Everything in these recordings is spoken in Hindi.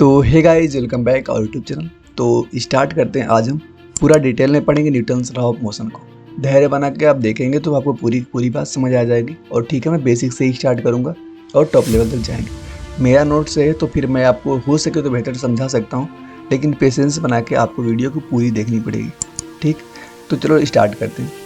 तो hey guys, welcome back our YouTube channel. तो स्टार्ट करते हैं। आज हम पूरा डिटेल में पढ़ेंगे न्यूटन्स लॉ ऑफ मोशन को। धैर्य बना के आप देखेंगे तो आपको पूरी बात समझ आ जाएगी। और ठीक है, मैं बेसिक से ही स्टार्ट करूंगा और टॉप लेवल तक जाएंगे। मेरा नोट्स है तो फिर मैं आपको हो सके तो बेहतर समझा सकता हूँ, लेकिन पेशेंस बना के आपको वीडियो को पूरी देखनी पड़ेगी। ठीक, तो चलो स्टार्ट करते हैं।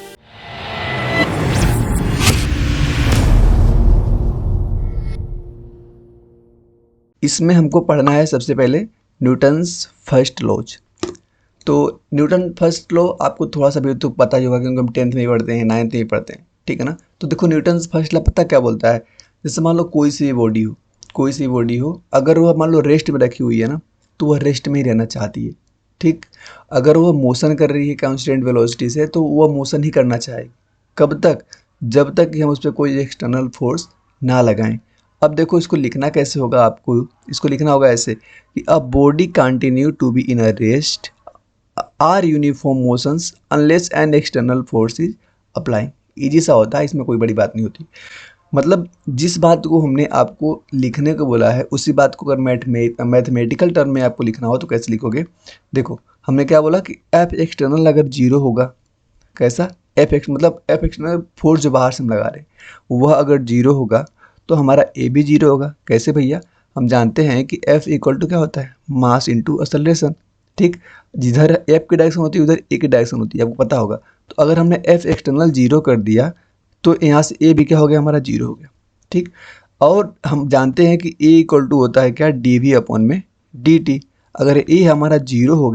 इसमें हमको पढ़ना है सबसे पहले न्यूटन्स फर्स्ट लॉज। तो न्यूटन फर्स्ट लॉ आपको थोड़ा सा भी तो पता ही होगा, क्योंकि हम 10th में ही पढ़ते हैं, 9th में ही पढ़ते हैं। ठीक है ना। तो देखो न्यूटन्स फर्स्ट लॉ पता क्या बोलता है। जैसे मान लो कोई सी बॉडी हो, अगर वह मान लो रेस्ट में रखी हुई है ना, तो वह रेस्ट में ही रहना चाहती है। ठीक, अगर वह मोशन कर रही है कांस्टेंट वेलोसिटी से, तो वह मोशन ही करना चाहेगी। कब तक? जब तक कि हम उस पर कोई एक्सटर्नल फोर्स ना लगाएं। अब देखो इसको लिखना कैसे होगा। आपको इसको लिखना होगा ऐसे कि a body continue to be in a rest or uniform motions unless an external force is applying. Easy सा होता है, इसमें कोई बड़ी बात नहीं होती। मतलब जिस बात को हमने आपको लिखने को बोला है, उसी बात को अगर मैथमेटिकल टर्म में आपको लिखना हो तो कैसे लिखोगे। देखो हमने क्या बोला कि एफ एक्सटर्नल अगर जीरो होगा, कैसा एफ एक्स मतलब एफ एक्सटर्नल फोर्स जो बाहर से हम लगा रहे हैं वह अगर जीरो होगा तो हमारा ए भी जीरो होगा। कैसे भैया? हम जानते हैं कि एफ इक्वल टू क्या होता है, मास इंटू एक्सेलरेशन। ठीक, जिधर एफ की डायरेक्शन होती है उधर ए की डायरेक्शन होती है, आपको पता होगा। तो अगर हमने एफ एक्सटर्नल जीरो कर दिया तो यहाँ से ए भी क्या हो गया, हमारा जीरो हो गया। ठीक, और हम जानते हैं कि ए इक्वल टू होता है क्या, डी वी अपॉन में डी टी। अगर ए हमारा जीरो हो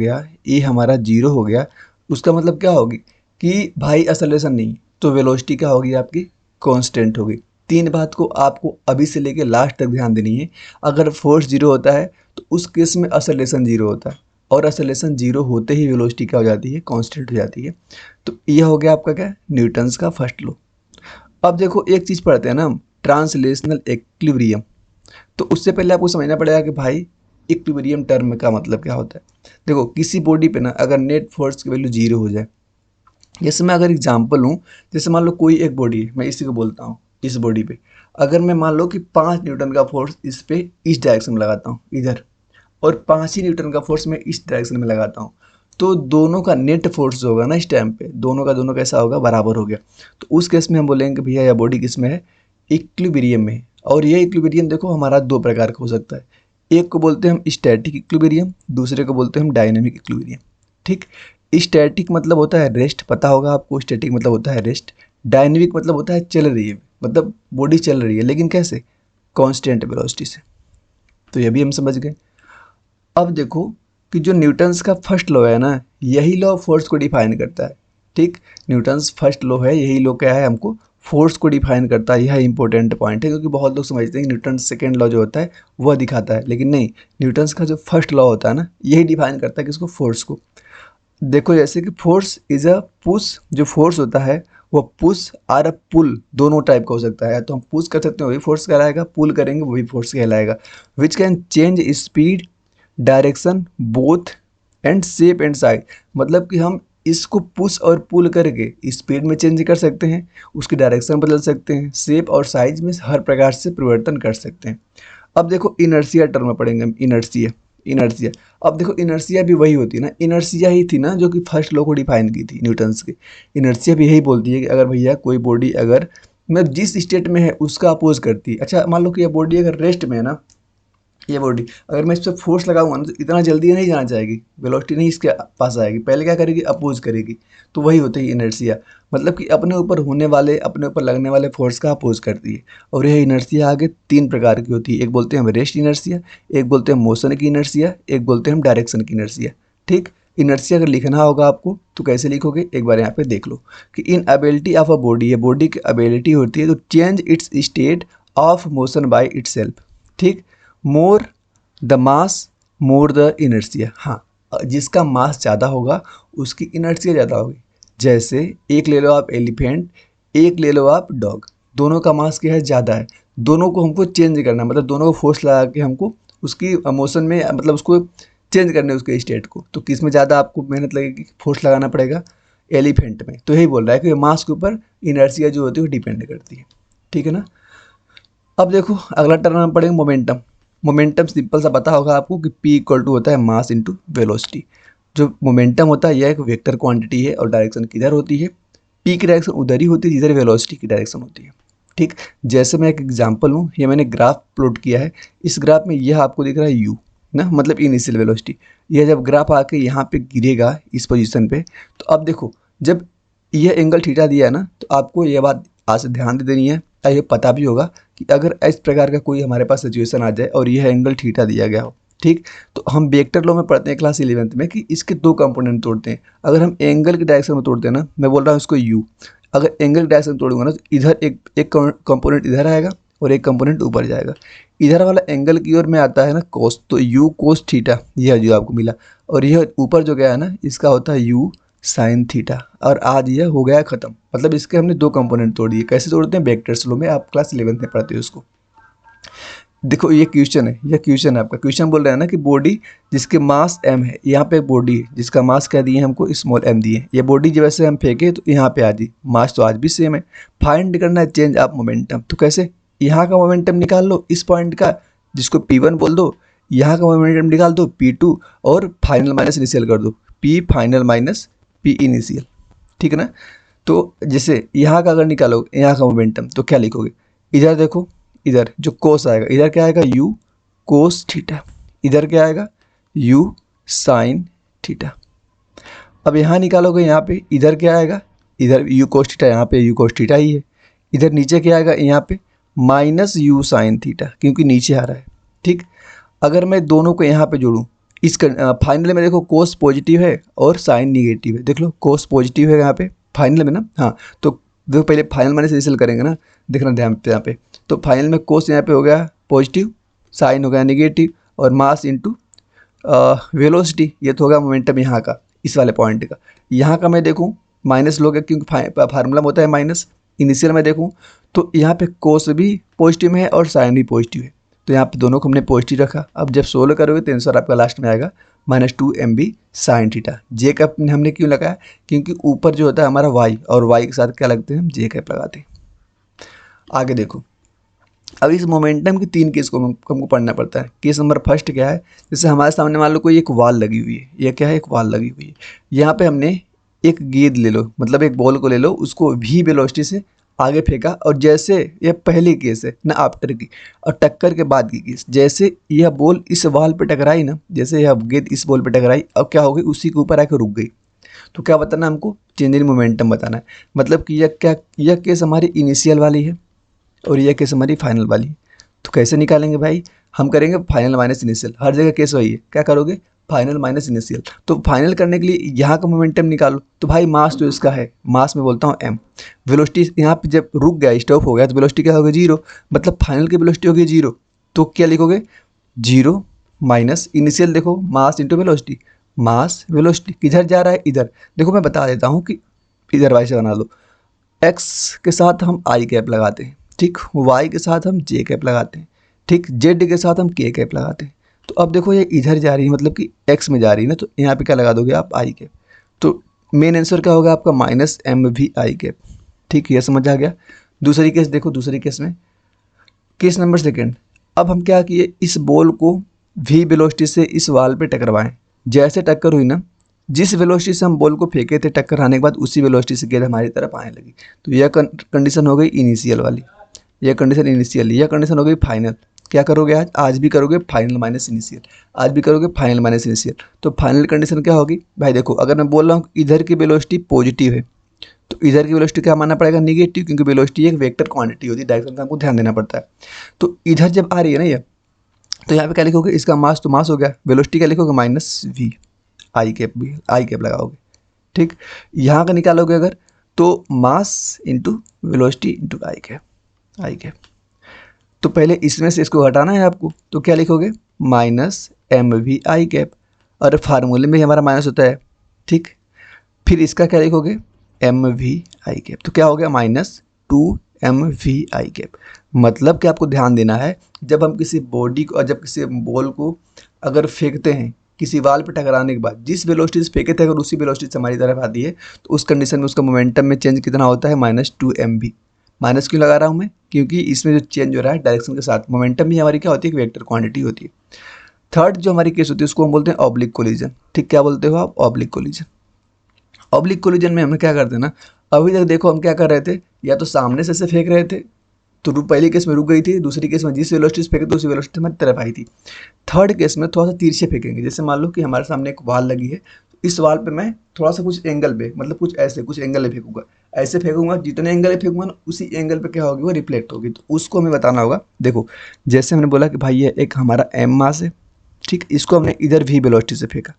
गया, उसका मतलब क्या होगी कि भाई एक्सेलरेशन नहीं तो वेलोसिटी क्या होगी आपकी, कांस्टेंट होगी। तीन बात को आपको अभी से लेके लास्ट तक ध्यान देनी है। अगर फोर्स जीरो होता है तो उस केस में एक्सेलरेशन जीरो होता है, और एक्सेलरेशन जीरो होते ही वेलोसिटी क्या हो जाती है, कांस्टेंट हो जाती है। तो यह हो गया आपका क्या, न्यूटन्स का फर्स्ट लॉ। अब देखो एक चीज़ पढ़ते हैं ना हम, ट्रांसलेशनल इक्विलिब्रियम। तो उससे पहले आपको समझना पड़ेगा कि भाई इक्विलिब्रियम टर्म का मतलब क्या होता है। देखो किसी बॉडी पे ना अगर नेट फोर्स की वैल्यू जीरो हो जाए, जैसे मैं अगर एग्जांपल लूँ, जैसे मान लो कोई एक बॉडी है, मैं इसी को बोलता हूँ, इस बॉडी पे अगर मैं मान लो कि 5 न्यूटन का फोर्स इस पे इस डायरेक्शन में लगाता हूँ इधर, और 5 ही न्यूटन का फोर्स मैं इस डायरेक्शन में लगाता हूँ, तो दोनों का नेट फोर्स जो होगा ना इस टाइम पे, दोनों का दोनों कैसा होगा, बराबर हो गया। तो उस केस में हम बोलेंगे कि भैया यह बॉडी किस में है, इक्विलिब्रियम में है। और ये इक्विलिब्रियम देखो हमारा दो प्रकार का हो सकता है। एक को बोलते हैं हम स्टैटिक इक्विलिब्रियम, दूसरे को बोलते हैं हम डायनेमिक इक्विलिब्रियम। ठीक, स्टैटिक मतलब होता है रेस्ट, पता होगा आपको, स्टैटिक मतलब होता है रेस्ट। डायनेमिक मतलब होता है चल रही है, मतलब बॉडी चल रही है, लेकिन कैसे, कांस्टेंट वेलोसिटी से। तो ये भी हम समझ गए। अब देखो कि जो न्यूटन्स का फर्स्ट लॉ है ना, यही लॉ फोर्स को डिफाइन करता है। ठीक, न्यूटन्स फर्स्ट लॉ है, यही लॉ क्या है, हमको फोर्स को डिफाइन करता है। यह इंपॉर्टेंट पॉइंट है, क्योंकि बहुत लोग समझते हैं कि न्यूटन्स सेकेंड लॉ जो होता है वह दिखाता है, लेकिन नहीं, न्यूटन्स का जो फर्स्ट लॉ होता है ना, यही डिफाइन करता है किसको, फोर्स को। देखो जैसे कि फोर्स इज अ पुश, जो फोर्स होता है वो पुश और अ पुल दोनों टाइप का हो सकता है। तो हम पुश कर सकते हैं वही फोर्स कहलाएगा, पुल करेंगे वही फोर्स कहलाएगा। Which can change speed, direction, both and shape and size. मतलब कि हम इसको पुश और पुल करके स्पीड में चेंज कर सकते हैं, उसकी डायरेक्शन बदल सकते हैं, शेप और साइज में हर प्रकार से परिवर्तन कर सकते हैं। अब देखो इनर्शिया टर्म में पढ़ेंगे हम, इनर्शिया। अब देखो इनर्शिया भी वही होती है ना, इनर्शिया ही थी ना जो कि फर्स्ट लॉ को डिफाइन की थी न्यूटन्स की। इनर्शिया भी यही बोलती है कि अगर भैया कोई बॉडी अगर मतलब जिस स्टेट में है उसका अपोज करती है। अच्छा मान लो कि यह बॉडी अगर रेस्ट में है ना, ये बॉडी अगर मैं इस पर फोर्स लगाऊंगा ना तो इतना जल्दी नहीं जाना चाहेगी, वेलोसिटी नहीं इसके पास आएगी, पहले क्या करेगी, अपोज करेगी। तो वही होती है इनर्शिया, मतलब कि अपने ऊपर होने वाले, अपने ऊपर लगने वाले फोर्स का अपोज करती है। और यह इनर्शिया आगे तीन प्रकार की होती है, एक बोलते हैं हम रेस्ट इनर्शिया, एक बोलते हैं मोशन की इनर्शिया, एक बोलते हैं हम डायरेक्शन की इनर्शिया। ठीक, इनर्शिया अगर लिखना होगा आपको तो कैसे लिखोगे, एक बार यहाँ पे देख लो कि inability of a body, ये बॉडी की एबिलिटी होती है तो change its state of motion by itself. ठीक, more the mass more the inertia. हाँ, जिसका मास ज़्यादा होगा उसकी इनर्शिया ज़्यादा होगी। जैसे एक ले लो आप एलिफेंट, एक ले लो आप डॉग, दोनों का मास क्या है, ज़्यादा है। दोनों को हमको चेंज करना, मतलब दोनों को फोर्स लगा के हमको उसकी मोशन में, मतलब उसको चेंज करने उसके स्टेट को, तो किस में ज़्यादा आपको मेहनत लगेगी, फोर्स लगाना पड़ेगा, एलिफेंट में। तो यही बोल रहा है कि मास के ऊपर इनर्शिया जो होती है वो डिपेंड करती है। ठीक है ना। अब देखो अगला टर्म हम पढ़ेंगे मोमेंटम। मोमेंटम सिंपल सा पता होगा आपको कि P इक्वल टू होता है मास इंटू वेलोसिटी। जो मोमेंटम होता है यह एक वेक्टर क्वांटिटी है और डायरेक्शन किधर होती है, P की डायरेक्शन उधर ही होती है जिधर वेलोसिटी की डायरेक्शन होती है। ठीक, जैसे मैं एक एग्जांपल हूँ, ये मैंने ग्राफ प्लॉट किया है। इस ग्राफ में यह आपको दिख रहा है u ना, मतलब इनिशियल वेलोसिटी। यह जब ग्राफ आके यहाँ पे गिरेगा इस पोजीशन पे, तो अब देखो जब यह एंगल थीटा दिया है ना, तो आपको यह बात आज से ध्यान दे देनी है। ये पता भी होगा कि अगर इस प्रकार का कोई हमारे पास सिचुएशन आ जाए और यह एंगल थीटा दिया गया हो, ठीक, तो हम वेक्टर लॉ में पढ़ते हैं क्लास 11th में कि इसके दो कंपोनेंट तोड़ते हैं। अगर हम एंगल की डायरेक्शन में तोड़ते हैं ना, मैं बोल रहा हूँ इसको u, अगर एंगल की डायरेक्शन तोड़ूंगा ना, तो इधर एक कंपोनेंट इधर आएगा और एक कंपोनेंट ऊपर जाएगा। इधर वाला एंगल की ओर में आता है ना कोस, तो u कोस थीटा, यह जो आपको मिला, और यह ऊपर जो गया है ना, इसका होता है u साइन थीटा। और आज यह हो गया खत्म। मतलब इसके हमने दो कंपोनेंट तोड़ दिए। कैसे तोड़ते हैं, वेक्टर्स लॉ में, आप क्लास 11th में पढ़ते हो उसको। देखो ये क्वेश्चन है, यह क्वेश्चन है आपका। क्वेश्चन बोल रहा है ना कि बॉडी जिसके मास m है, यहाँ पे बॉडी है जिसका मास क्या दिए हमको, स्मॉल m दिए। ये बॉडी जब वैसे हम फेंके तो यहाँ पे आ जी, मास तो आज भी सेम है। फाइंड करना है चेंज ऑफ मोमेंटम। तो कैसे, यहाँ का मोमेंटम निकाल लो इस पॉइंट का, जिसको P1 बोल दो, यहाँ का मोमेंटम निकाल दो P2, और फाइनल माइनस इनिशियल कर दो, P final minus P initial. ठीक है ना। तो जैसे यहाँ का अगर निकालोगे यहाँ का मोमेंटम, तो क्या लिखोगे, इधर देखो, इधर जो कोस आएगा, इधर क्या आएगा u कोस थीटा, इधर क्या आएगा u साइन थीटा। अब यहाँ निकालोगे, यहाँ पे इधर क्या आएगा, इधर u कोस थीटा, यहाँ पे u कोस थीटा ही है। इधर नीचे क्या आएगा, यहाँ पे माइनस u साइन थीटा, क्योंकि नीचे आ रहा है। ठीक, अगर मैं दोनों को यहाँ पे जोड़ूँ, इस फाइनल में देखो कोस पॉजिटिव है और साइन निगेटिव है। देख लो कोस पॉजिटिव है यहाँ पे फाइनल में ना, हाँ, तो देखो पहले फाइनल माइनस इनिशियल करेंगे ना, देखना ध्यान पे यहाँ पे। तो फाइनल में कोस यहाँ पे हो गया पॉजिटिव, साइन हो गया निगेटिव, और मास इंटू वेलोसिटी, ये तो होगा मोमेंटम यहाँ का, इस वाले पॉइंट का। यहाँ का मैं देखूँ माइनस लोगे, क्योंकि फार्मूला में होता है माइनस। इनिशियल में देखूँ तो यहाँ पे कोस भी पॉजिटिव में है और साइन भी पॉजिटिव है, तो यहाँ पे दोनों को हमने पॉजिटिव रखा। अब जब सोल्व करोगे तो आंसर आपका लास्ट में आएगा -2mb साइन थीटा। जे कैप हमने क्यों लगाया, क्योंकि ऊपर जो होता है हमारा y, और y के साथ क्या लगते हैं, हम जे कैप लगाते हैं। आगे देखो, अब इस मोमेंटम की 3 केस को हमको पढ़ना पड़ता है। केस नंबर फर्स्ट क्या है, जैसे हमारे सामने मान लो कोई एक वॉल लगी हुई है, यह क्या है, एक वॉल लगी हुई है। यहाँ पे हमने एक गेंद ले लो, मतलब एक बॉल को ले लो, उसको v वेलोसिटी से आगे फेंका, और जैसे यह पहली केस है ना आफ्टर की, और टक्कर के बाद की केस, जैसे यह बॉल इस वॉल पे टकराई ना, जैसे यह गेंद इस बॉल पे टकराई, अब क्या हो गई, उसी के ऊपर आकर रुक गई। तो क्या बताना है हमको, चेंज इन मोमेंटम बताना है। मतलब कि यह केस हमारी इनिशियल वाली है और यह केस हमारी फाइनल वाली है। तो कैसे निकालेंगे भाई, हम करेंगे फाइनल माइनस इनिशियल। हर जगह केस वही है, क्या करोगे, फाइनल माइनस इनिशियल। तो फाइनल करने के लिए यहाँ का मोमेंटम निकालो। तो भाई मास तो इसका है, मास में बोलता हूँ m, वेलोसिटी यहाँ पे जब रुक गया, स्टॉप हो गया, तो वेलोसिटी क्या होगी, 0, मतलब फाइनल की वेलोसिटी होगी 0। तो क्या लिखोगे, 0 माइनस इनिशियल, देखो मास इंटू वेलोसिटी, मास वेलोसिटी किधर जा रहा है, इधर। देखो मैं बता देता हूँ कि इधर वाइसे बना लो, x के साथ हम i कैप लगाते हैं, ठीक, y के साथ हम j कैप लगाते हैं, ठीक, z के साथ हम k कैप लगाते हैं। तो अब देखो ये इधर जा रही है, मतलब कि x में जा रही है ना, तो यहाँ पे क्या लगा दोगे आप, i कैप। तो मेन आंसर क्या होगा आपका, -mvi कैप। ठीक, ये समझ आ गया। दूसरी केस देखो, दूसरी केस में केस नंबर सेकेंड। अब हम क्या किए, इस बॉल को v वेलोसिटी से इस वाल पे टकरवाएं। जैसे टक्कर हुई ना, जिस वेलोसिटी से हम बॉल को फेंके थे, टक्कर आने के बाद उसी वेलोसिटी से गेंद हमारी तरफ आने लगी। तो यह कंडीशन हो गई इनिशियल वाली, यह कंडीशन इनिशियल, यह कंडीशन हो गई फाइनल। क्या करोगे आज भी करोगे फाइनल माइनस इनिशियल, आज भी करोगे फाइनल माइनस इनिशियल। तो फाइनल कंडीशन क्या होगी भाई, देखो अगर मैं बोल रहा हूँ इधर की वेलोसिटी पॉजिटिव है, तो इधर की वेलोसिटी क्या मानना पड़ेगा, निगेटिव, क्योंकि वेलोसिटी एक वेक्टर क्वांटिटी होती है, डायरेक्शन का हमको ध्यान देना पड़ता है। तो इधर जब आ रही है ना ये, तो यहाँ पे क्या लिखोगे, इसका मास तो मास हो गया, वेलोसिटी क्या लिखोगे, -v, आई कैप भी, आई कैप लगाओगे। ठीक, यहाँ का निकालोगे अगर, तो मास इंटू वेलोसिटी इंटू आई कैप, आई कैप। तो पहले इसमें से इसको हटाना है आपको, तो क्या लिखोगे, -mv आई कैप, और फार्मूले में हमारा माइनस होता है। ठीक, फिर इसका क्या लिखोगे, mv आई कैप। तो क्या हो गया, -2mv आई कैप। मतलब कि आपको ध्यान देना है, जब हम किसी बॉडी को, जब किसी बॉल को अगर फेंकते हैं किसी वाल पे टकराने के बाद, जिस वेलोसिटी से फेंके थे अगर उसी वेलोसिटी से हमारी तरफ आती है, तो उस कंडीशन में उसका मोमेंटम में चेंज कितना होता है, -2mv। माइनस क्यों लगा रहा हूँ मैं, क्योंकि इसमें जो चेंज हो रहा है डायरेक्शन के साथ, मोमेंटम भी हमारी क्या होती है, एक वेक्टर क्वांटिटी होती है। थर्ड जो हमारी केस होती है उसको हम बोलते हैं ऑब्लिक कोलिजन। ठीक, क्या बोलते हो आप, ऑब्लिक कोलिजन। ऑब्लिक कोलिजन में हम क्या करते हैं ना, अभी तक देखो हम क्या कर रहे थे, या तो सामने से फेंक रहे थे तो पहली केस में रुक गई थी, दूसरी केस में जिस वेलोसिटी से फेंके तो उसी वेलोसिटी हमारी तरफ आई थी। थर्ड केस में थोड़ा सा तिरछे फेंकेंगे, जैसे मान लो कि हमारे सामने एक वाल लगी है, तो इस वाल पे मैं थोड़ा सा कुछ एंगल पे, मतलब कुछ ऐसे कुछ एंगल पे फेंकूंगा, ऐसे फेंकूंगा, जितने एंगल पे फेंकूंगा ना उसी एंगल पे क्या होगी, वो रिफ्लेक्ट होगी। तो उसको हमें बताना होगा। देखो जैसे हमने बोला कि भाई ये एक हमारा एम मास है, ठीक, इसको हमने इधर वी वेलोसिटी से फेंका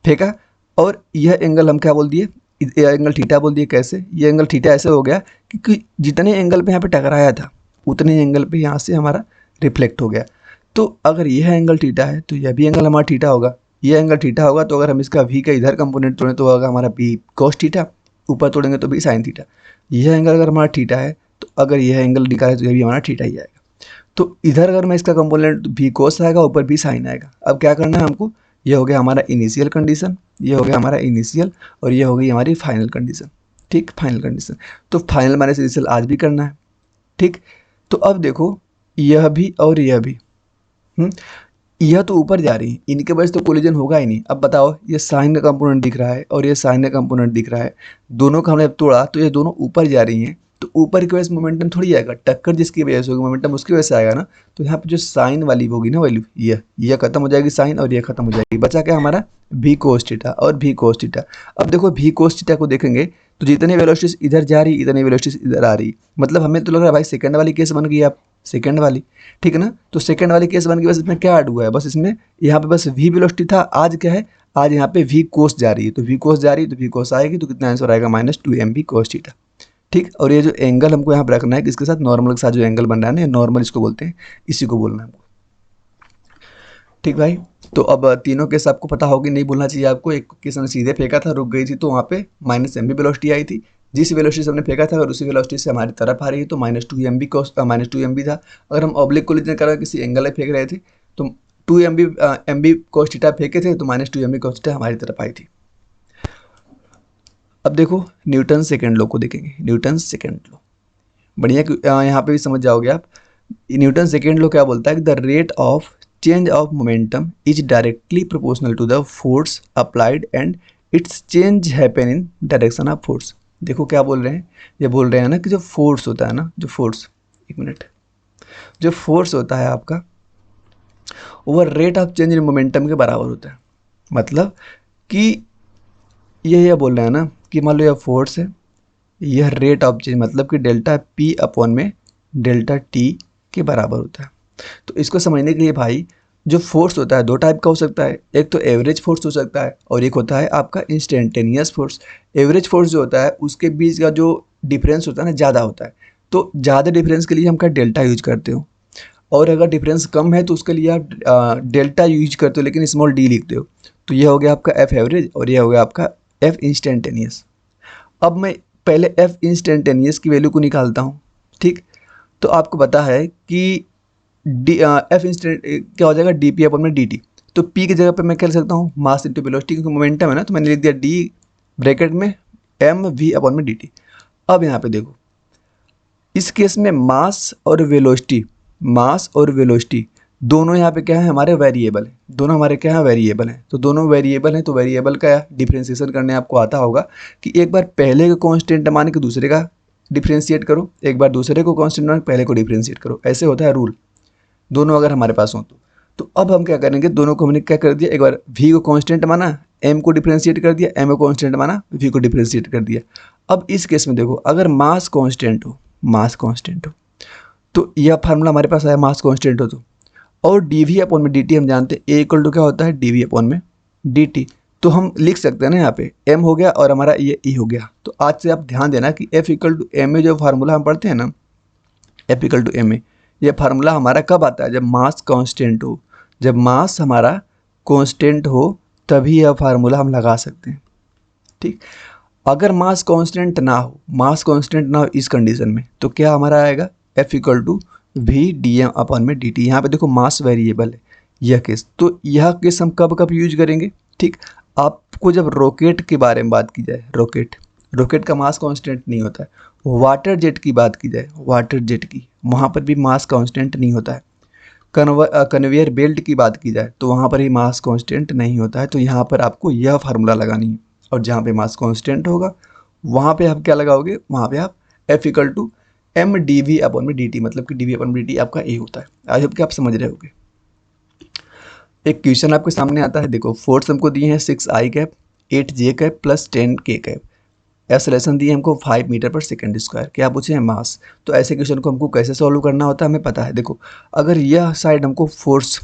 फेंका और यह एंगल हम क्या बोल दिए, यह एंगल थीटा बोल दिए। कैसे, ये एंगल थीटा ऐसे हो गया क्योंकि जितने एंगल पे यहाँ पे टकराया था उतने एंगल पे यहाँ से हमारा रिफ्लेक्ट हो गया। तो अगर यह एंगल थीटा है तो यह भी एंगल हमारा थीटा होगा, यह एंगल थीटा होगा। तो अगर हम इसका v का इधर कंपोनेंट तोड़ें तो होगा हमारा b cos थीटा, ऊपर तोड़ेंगे तो b sin थीटा। यह एंगल अगर हमारा थीटा है तो अगर यह एंगल निकाले तो यह भी हमारा थीटा ही आएगा। तो इधर अगर मैं इसका कंपोनेंट भी cos आएगा, ऊपर भी sin आएगा। अब क्या करना है हमको, ये हो गया हमारा इनिशियल कंडीशन, ये हो गया हमारा इनिशियल, और ये हो गई हमारी फाइनल कंडीशन। ठीक, फाइनल कंडीशन। तो फाइनल माइनस इनिशियल आज भी करना है। ठीक, तो अब देखो यह भी और यह भी, यह तो ऊपर जा रही है, इनके वजह से तो कोलिजन होगा ही नहीं। अब बताओ, ये साइन का कंपोनेंट दिख रहा है और ये साइन का कंपोनेंट दिख रहा है, दोनों का हमने तोड़ा तो ये दोनों ऊपर जा रही हैं, तो ऊपर की वजह से मोमेंटम थोड़ी आएगा, टक्कर जिसकी वजह से होगी मोमेंटम उसकी वजह से आएगा ना। तो यहाँ पे जो साइन वाली होगी ना वैल्यू, यह खत्म हो जाएगी साइन, और यह खत्म हो जाएगी, बचा क्या हमारा भी कोस थीटा और भी कोस थीटा। अब देखो भी कोस थीटा को देखेंगे तो जितने वेलोसिटीज इधर जा रही इतने वेलोसिटीज इधर आ रही, मतलब हमें तो लग रहा है भाई सेकंड वाली केस बन गई, आप सेकंड वाली, ठीक है ना। तो सेकंड वाली केस बन गई, बस इसमें क्या ऐड हुआ है, बस इसमें यहाँ पे बस v वेलोसिटी था, आज क्या है, आज यहाँ पे v कोस जा रही है, तो v कोस जा रही है तो v कोस आएगी, तो कितना आंसर आएगा, -2mv कोस थीटा। ठीक, और ये जो एंगल हमको यहाँ पर रखना है किसके साथ, नॉर्मल के साथ जो एंगल बन रहा है ना, नॉर्मल इसको बोलते हैं, इसी को बोलना है हमको। ठीक भाई, तो अब तीनों केस आपको पता होगी, नहीं बोलना चाहिए आपको। एक केस हमने सीधे फेंका था, रुक गई थी, तो वहाँ पे -mv वेलोसिटी आई थी, जिस वेलोसिटी से हमने फेंका था अगर उसी वेलोसिटी से हमारी तरफ आ रही है तो -2mv कोस -2mv था। अगर हम ऑब्लिक कोलिजन कर रहे किसी एंगल में फेंक रहे थे तो 2mv कोस थीटा फेंके थे तो -2mv कोस थीटा हमारी तरफ आई थी। अब देखो न्यूटन सेकेंड लॉ को देखेंगे, न्यूटन सेकेंड लॉ बढ़िया, यहाँ पे भी समझ जाओगे आप। न्यूटन सेकेंड लॉ क्या बोलता है कि the rate of change of momentum is directly proportional to the force applied and its change happen in direction of force. देखो क्या बोल रहे हैं, ये बोल रहे हैं ना कि जो फोर्स होता है ना, जो फोर्स, एक मिनट, जो फोर्स होता है आपका वो rate of change in momentum के बराबर होता है। मतलब कि ये बोल रहे हैं ना कि मान लो यह फोर्स है, यह रेट ऑफ चेंज मतलब कि डेल्टा पी अपॉन में डेल्टा टी के बराबर होता है। तो इसको समझने के लिए भाई जो फोर्स होता है दो टाइप का हो सकता है, एक तो एवरेज फोर्स हो सकता है और एक होता है आपका इंस्टेंटेनियस फोर्स। एवरेज फोर्स जो होता है उसके बीच का जो डिफरेंस होता है ना ज़्यादा होता है, तो ज़्यादा डिफरेंस के लिए हम क्या डेल्टा यूज करते हो, और अगर डिफरेंस कम है तो उसके लिए आप डेल्टा यूज करते हो लेकिन स्मॉल डी लिखते हो। तो यह हो गया आपका एफ एवरेज और यह हो गया आपका एफ इंस्टेंटेनियस। अब मैं पहले एफ इंस्टेंटेनियस की वैल्यू को निकालता हूँ। ठीक, तो आपको पता है कि एफ इंस्टेंट क्या हो जाएगा, डी पी अपॉन में डी टी। तो पी की जगह पे मैं क्या लिख सकता हूँ, मास इंटू वेलोसिटी, क्योंकि मोमेंटम है ना, तो मैंने लिख दिया डी ब्रैकेट में एम वी अपॉन में डी टी। अब यहाँ पे देखो इस केस में मास और वेलोसिटी दोनों यहाँ पे क्या है, हमारे वेरिएबल है, दोनों हमारे क्या है, वेरिएबल हैं। तो दोनों वेरिएबल हैं तो वेरिएबल का डिफ्रेंशिएशन करने आपको आता होगा कि एक बार पहले को कांस्टेंट मान के दूसरे का डिफ्रेंशिएट करो, एक बार दूसरे को कांस्टेंट मान के पहले को डिफ्रेंशिएट करो, ऐसे होता है रूल, दोनों अगर हमारे पास हो तो अब हम क्या करेंगे, दोनों को हमने क्या कर दिया, एक बार v को कांस्टेंट माना, m को डिफ्रेंशिएट कर दिया, m को कांस्टेंट माना, v को डिफ्रेंशिएट कर दिया। अब इस केस में देखो अगर मास कांस्टेंट हो तो यह फार्मूला हमारे पास आया, मास कांस्टेंट हो तो, और dv अपॉन में dt हम जानते हैं a इक्वल टू क्या होता है, dv अपॉन में dt। तो हम लिख सकते हैं ना, यहाँ पे m हो गया और हमारा ये e हो गया। तो आज से आप ध्यान देना कि f इक्वल टू m में जो फार्मूला हम पढ़ते हैं ना, f इक्वल टू m, ये फार्मूला हमारा कब आता है, जब मास कांस्टेंट हो, जब मास हमारा कांस्टेंट हो तभी यह फार्मूला हम लगा सकते हैं। ठीक, अगर मास कांस्टेंट ना हो इस कंडीशन में तो क्या हमारा आएगा, f equal to V D M upon में डी टी। यहाँ पे देखो मास वेरिएबल है यह केस, तो यह केस हम कब कब यूज करेंगे। ठीक, आपको जब रॉकेट के बारे में बात की जाए, रॉकेट का मास कांस्टेंट नहीं होता है, वाटर जेट की बात की जाए, वाटर जेट की, वहाँ पर भी मास कांस्टेंट नहीं होता है। कन्वेयर बेल्ट की बात की जाए तो वहाँ पर ही मास कांस्टेंट नहीं होता है। तो यहाँ पर आपको यह फार्मूला लगानी है, और जहाँ पे मास कांस्टेंट होगा वहाँ पे आप क्या लगाओगे, वहाँ पे आप F equal to M D V upon में डी टी, मतलब कि D V upon D T आपका ए होता है। आई होप कि आप समझ रहे होगे। एक क्वेश्चन आपके सामने आता है, देखो फोर्स हमको दिए हैं 6 आई कैप 8 जे कैप प्लस 10 के कैप, एक्सेलरेशन दी है हमको 5 मीटर पर सेकंड स्क्वायर, क्या पूछे हैं मास। तो ऐसे क्वेश्चन को हमको कैसे सॉल्व करना होता है हमें पता है। देखो अगर यह साइड हमको फोर्स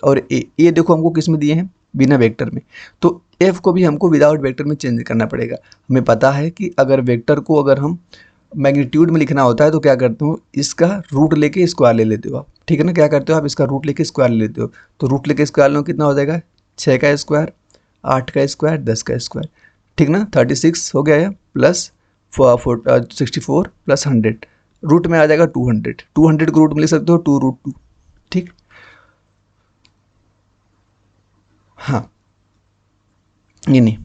और ए देखो हमको किस में दिए हैं, बिना वेक्टर में, तो एफ को भी हमको विदाउट वेक्टर में चेंज करना पड़ेगा। हमें पता है कि अगर वेक्टर को अगर हम मैग्नीट्यूड में लिखना होता है तो क्या करते हो, इसका रूट लेके स्क्वायर ले लेते हो आप, ठीक है ना, क्या करते हो आप, इसका रूट लेके स्क्वायर ले लेते हो। तो रूट लेके स्क्वायर लो कितना हो जाएगा, 6 का स्क्वायर 8 का स्क्वायर 10 का स्क्वायर, ठीक ना, 36 हो गया है, प्लस 64 प्लस 100, रूट में आ जाएगा 200, 200 को रूट में लिख सकते हो 2√2, ठीक। हाँ ये नहीं,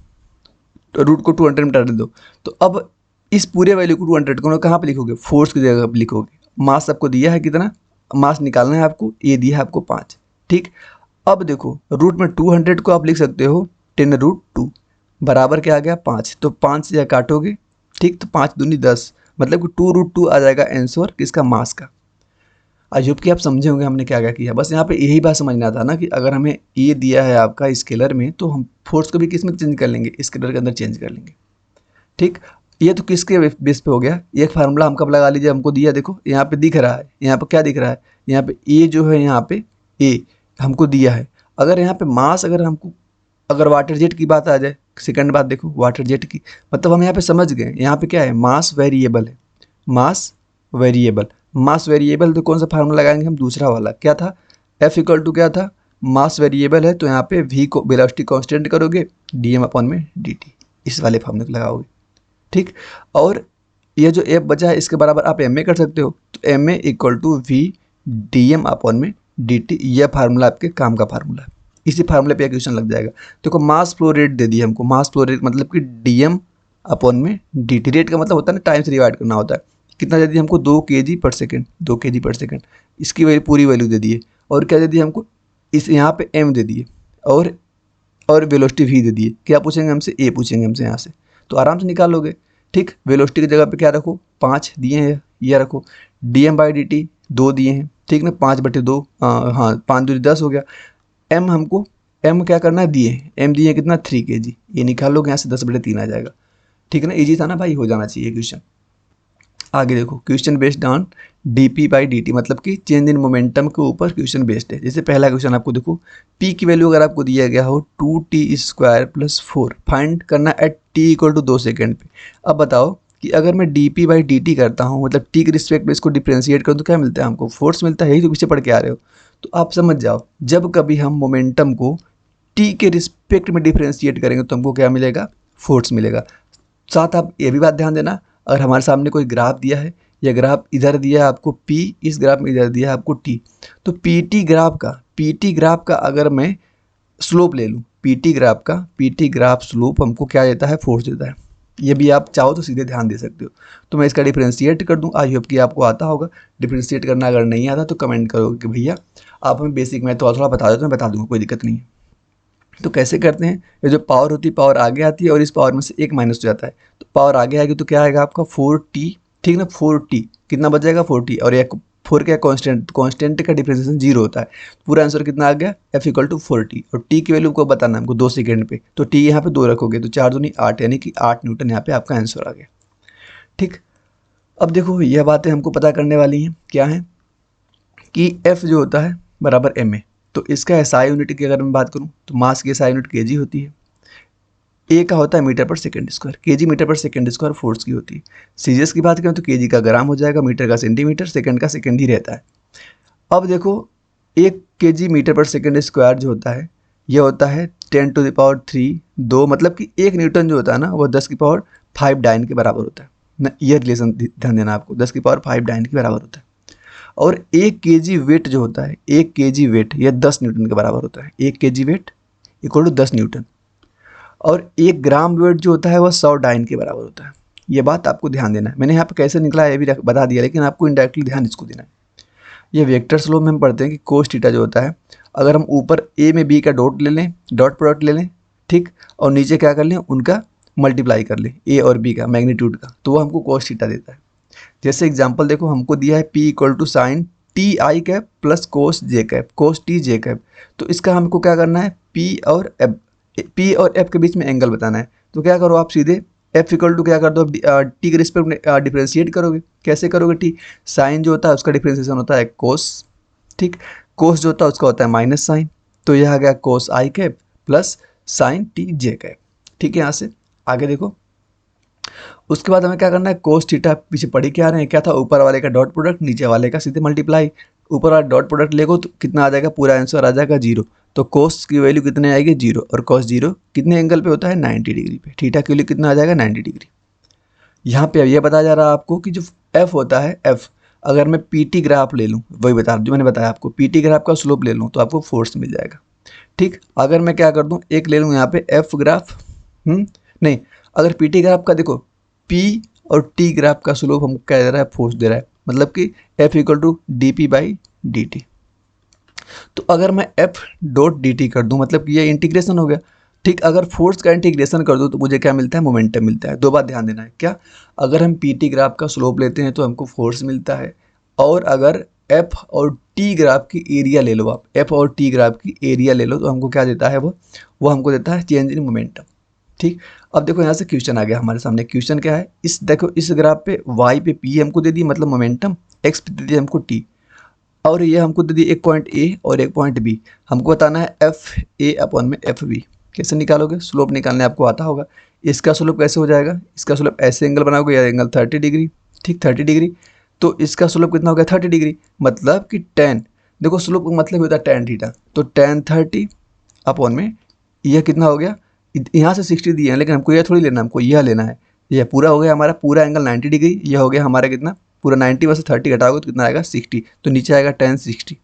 तो रूट को 200 में डाल दो। तो अब इस पूरे वैल्यू को 200 को कहाँ पे लिखोगे, फोर्स की जगह पे लिखोगे। मास आपको दिया है कितना, मास निकालना है आपको, ये दिया है आपको 5, ठीक। अब देखो रूट में 200 को आप लिख सकते हो 10√2 बराबर क्या आ गया 5, तो 5 से काटोगे, ठीक, तो 5 दूनी 10, मतलब कि 2√2 आ जाएगा आंसर किसका, मास का। आई होप कि आप समझे होंगे हमने क्या क्या किया। बस यहाँ पे यही बात समझना था ना कि अगर हमें ये दिया है आपका स्केलर में तो हम फोर्स को भी किस में चेंज कर लेंगे, स्केलर के अंदर चेंज कर लेंगे, ठीक। ये तो किसके बेस पे हो गया, एक फार्मूला हम कब लगा लीजिए, हमको दिया देखो यहाँ पे दिख रहा है, यहाँ पे क्या दिख रहा है, यहाँ पे ए जो है, यहाँ पे ए हमको दिया है। अगर यहाँ पे मास अगर हमको, अगर वाटर जेट की बात आ जाए, सेकंड बात देखो वाटर जेट की, मतलब हम यहाँ पे समझ गए यहाँ पे क्या है, मास वेरिएबल है, मास वेरिएबल, मास वेरिएबल तो कौन सा फार्मूला लगाएंगे हम, दूसरा वाला, क्या था, F इक्वल टू क्या था, मास वेरिएबल है तो यहाँ पे V को वेलोसिटी कांस्टेंट करोगे, dm अपॉन में dt, इस वाले फार्मूले को लगाओगे, ठीक। और ये जो एफ बचा है इसके बराबर आप एम ए कर सकते हो, तो M A equal to V D M upon में डी टी, यह फार्मूला आपके काम का फार्मूला है। इसी फार्मूले पे क्वेश्चन लग जाएगा। देखो मास फ्लो रेट दे दिया हमको, मास फ्लो रेट मतलब कि डी एम अपॉन में डी टी, रेट का मतलब होता है ना टाइम से डिवाइड करना होता है। कितना दे दिया हमको, 2 kg पर सेकेंड, 2 kg पर सेकेंड, इसकी वैल्यू पूरी वैल्यू दे दिए। और क्या दे दिया हमको, इस यहाँ पे एम दे दिए, और वेलोसिटी वी दे दिए। क्या पूछेंगे हमसे, ए पूछेंगे हमसे यहाँ से, तो आराम से निकाल लोगे, ठीक। वेलोसिटी की जगह पे क्या रखो, 5 दिए हैं, यह रखो, D M by D T 2 दिए हैं, ठीक ना, 5/2, हाँ 5 दूनी 10 हो गया। एम हमको, एम क्या करना है, दिए हैं, एम दिए कितना 3 kg, ये निकाल लोगे यहाँ से 10/3 आ जाएगा, ठीक है ना, इजी था ना भाई, हो जाना चाहिए क्वेश्चन। आगे देखो question based on dp by dt, मतलब कि चेंज इन मोमेंटम के ऊपर क्वेश्चन बेस्ड है। जैसे पहला क्वेश्चन आपको देखो, p की वैल्यू अगर आपको दिया गया हो 2t² + 4, फाइंड करना एट t = 2 सेकेंड पे। अब बताओ कि अगर मैं dp बाई dt करता हूँ, मतलब t के रिस्पेक्ट में इसको डिफ्रेंशिएट करूँ तो क्या मिलता है हमको, फोर्स मिलता है, यही तो पीछे पढ़ के आ रहे हो। तो आप समझ जाओ, जब कभी हम मोमेंटम को t के रिस्पेक्ट में डिफ्रेंशिएट करेंगे तो हमको क्या मिलेगा, फोर्स मिलेगा। साथ आप ये भी बात ध्यान देना, अगर हमारे सामने कोई ग्राफ दिया है, यह ग्राफ इधर दिया है आपको P, इस ग्राफ में इधर दिया है आपको T, तो PT ग्राफ का अगर मैं स्लोप ले लूँ, PT ग्राफ स्लोप हमको क्या देता है, फोर्स देता है। ये भी आप चाहो तो सीधे ध्यान दे सकते हो। तो मैं इसका डिफ्रेंशिएट कर दूँ, आई होप कि आपको आता होगा डिफ्रेंशिएट करना। अगर नहीं आता तो कमेंट करोगे कि भैया आप हमें बेसिक मैं थोड़ा बता दो, तो मैं बता दूँगा, कोई दिक्कत नहीं है। तो कैसे करते हैं, ये जो पावर होती है पावर आगे आती है और इस पावर में से एक माइनस हो जाता है, तो पावर आगे आएगी तो क्या आएगा आपका 4t, ठीक ना, 4t कितना बच जाएगा 4t, और एक 4 क्या कांस्टेंट का डिफरेंशिएशन 0 होता है। पूरा आंसर कितना आ गया, F = 4t, और t की वैल्यू को बताना हमको 2 सेकेंड पे, तो t यहाँ पे 2 रखोगे तो 4 दूनी 8, यानी कि 8 न्यूटन यहाँ पे आपका आंसर आ गया, ठीक। अब देखो यह बातें हमको पता करने वाली हैं, क्या है कि F जो होता है बराबर ma, तो इसका SI यूनिट की अगर मैं बात करूं तो मास की SI यूनिट kg होती है, A का होता है मीटर पर सेकंड स्क्वायर, kg मीटर पर सेकंड स्क्वायर फोर्स की होती है। सीजीएस की बात करें तो kg का ग्राम हो जाएगा, मीटर का सेंटीमीटर, सेकंड का सेकंड ही रहता है। अब देखो 1 kg मीटर पर सेकंड स्क्वायर जो होता है यह होता है 10⁻³ 2, मतलब कि 1 न्यूटन जो होता है ना वो 10⁵ डाइन के बराबर होता है ना, यह रिलेशन ध्यान देना आपको, 10⁵ डाइन के बराबर होता है। और 1 kg वेट जो होता है, 1 kg वेट यह 10 न्यूटन के बराबर होता है, 1 kg वेट = 10 न्यूटन। और 1 ग्राम वेट जो होता है वह 100 डाइन के बराबर होता है। ये बात आपको ध्यान देना है। मैंने यहाँ पे कैसे निकला ये भी बता दिया, लेकिन आपको इनडायरेक्टली ध्यान इसको देना है। ये वेक्टर स्लो में हम पढ़ते हैं कि कोस थीटा जो होता है, अगर हम ऊपर ए में बी का डॉट ले लें, डॉट प्रोडक्ट ले लें, ठीक, और नीचे क्या कर लें, उनका मल्टीप्लाई कर लें ए और बी का मैग्नीट्यूड का, तो वो हमको कोस थीटा देता है। जैसे एग्जांपल देखो, हमको दिया है P equal to sine T I cap plus cos J cap, cos T J cap. तो इसका हमको क्या करना है, पी और एफ के बीच में एंगल बताना है। तो क्या करो आप सीधे एफ इक्वल टू क्या कर दो, टी के रिस्पेक्ट में डिफ्रेंशिएट करोगे। कैसे करोगे, टी साइन जो होता है उसका डिफ्रेंशिएशन होता है कोस, ठीक, कोस जो होता है उसका होता है माइनस साइन। तो यह आ गया कोस आई cap plus sign T J cap, ठीक है। यहाँ से आगे देखो, उसके बाद हमें क्या करना है, कोस थीटा पीछे पढ़ी क्या रहे हैं, क्या था, ऊपर वाले का डॉट प्रोडक्ट, नीचे वाले का सीधे मल्टीप्लाई। ऊपर वाला डॉट प्रोडक्ट लेगो तो कितना आ जाएगा, पूरा आंसर आ जाएगा 0। तो कोस की वैल्यू कितने आएगी, 0, और कोस 0 कितने एंगल पे होता है, 90 डिग्री पे। थीटा की वैल्यू कितना आ जाएगा, 90 डिग्री। यहाँ पे अब यह बताया जा रहा है आपको कि जो एफ होता है, एफ अगर मैं पीटी ग्राफ ले लूँ, वही बता जो मैंने बताया आपको, पीटी ग्राफ का स्लोप ले लूँ तो आपको फोर्स मिल जाएगा, ठीक। अगर मैं क्या कर दूँ, एक ले लूँ यहाँ पे एफ ग्राफ, नहीं, अगर पीटी ग्राफ का देखो, पी और टी ग्राफ का स्लोप हमको क्या दे रहा है, फोर्स दे रहा है, मतलब कि F equal to D P by D T. तो अगर मैं एफ डॉट डी टी कर दूँ, मतलब कि ये इंटीग्रेशन हो गया, ठीक। अगर फोर्स का इंटीग्रेशन कर दूँ तो मुझे क्या मिलता है, मोमेंटम मिलता है। दो बात ध्यान देना है, क्या, अगर हम पी टी ग्राफ का स्लोप लेते हैं तो हमको फोर्स मिलता है, और अगर एफ और टी ग्राफ की एरिया ले लो आप, एफ और टी ग्राफ की एरिया ले लो तो हमको क्या देता है, वो हमको देता है चेंज इन मोमेंटम, ठीक। अब देखो यहाँ से क्वेश्चन आ गया हमारे सामने। क्वेश्चन क्या है, इस देखो इस ग्राफ पे y पे p हमको दे दी, मतलब मोमेंटम, x पे दे दी हमको t, और ये हमको दे दी एक पॉइंट a और एक पॉइंट b। हमको बताना है एफ ए अपॉन में एफ बी। कैसे निकालोगे, स्लोप निकालने आपको आता होगा। इसका स्लोप कैसे हो जाएगा, इसका स्लोप ऐसे एंगल बनाओगे, यह एंगल 30 डिग्री, ठीक, 30 डिग्री। तो इसका स्लोप कितना हो गया, 30 डिग्री, मतलब कि tan, देखो स्लोप का मतलब होता है tan थीटा, तो tan 30 अपॉन में यह कितना हो गया, यहाँ से 60 दिए हैं, लेकिन हमको यह थोड़ी लेना, हमको यह लेना है। यह पूरा हो गया हमारा, पूरा एंगल 90 डिग्री, यह हो गया हमारा कितना, पूरा 90 में से 30 घटाओगे तो कितना आएगा, 60। तो नीचे आएगा tan 60,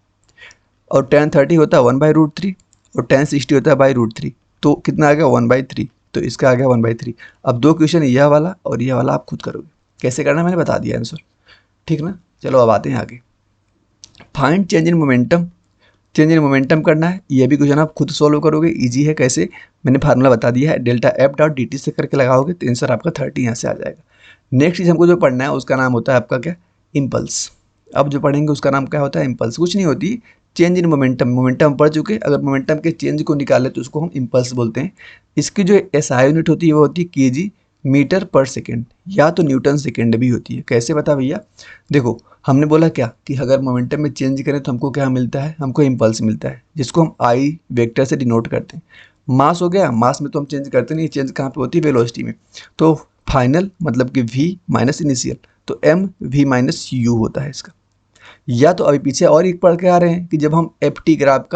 और tan 30 होता है 1/√3, और tan 60 होता है /√3, तो कितना आ गया, 1/3। तो इसका आ गया 1/3। अब दो क्वेश्चन, यह वाला और यह वाला आप खुद करोगे, कैसे करना मैंने बता दिया आंसर, ठीक ना। चलो अब आते हैं आगे, find change in momentum. Change in momentum करना है, ये भी क्वेश्चन आप खुद सॉल्व करोगे, इजी है। कैसे, मैंने फार्मूला बता दिया है, delta F dot D T से करके लगाओगे तो आंसर आपका 30 यहाँ से आ जाएगा। नेक्स्ट चीज़ हमको जो पढ़ना है उसका नाम होता है आपका क्या, इम्पल्स। अब जो पढ़ेंगे उसका नाम क्या होता है, इम्पल्स। कुछ नहीं होती, चेंज इन मोमेंटम, मोमेंटम पढ़ चुके, अगर मोमेंटम के चेंज को निकाले तो उसको हम इम्पल्स बोलते हैं। इसकी जो एसआई यूनिट होती है वो होती है केजी मीटर पर सेकेंड, या तो न्यूटन सेकेंड भी होती है। कैसे बता भैया, देखो हमने बोला क्या कि अगर मोमेंटम में चेंज करें तो हमको क्या मिलता है, हमको इम्पल्स मिलता है, जिसको हम आई वेक्टर से डिनोट करते हैं। मास हो गया, मास में तो हम चेंज करते नहीं, चेंज कहाँ पे होती है, वेलोसिटी में। तो फाइनल मतलब कि v माइनस इनिशियल, तो m v माइनस u होता है इसका। या तो अभी पीछे और एक पढ़ के आ रहे हैं कि जब हम एफ टी ग्राफ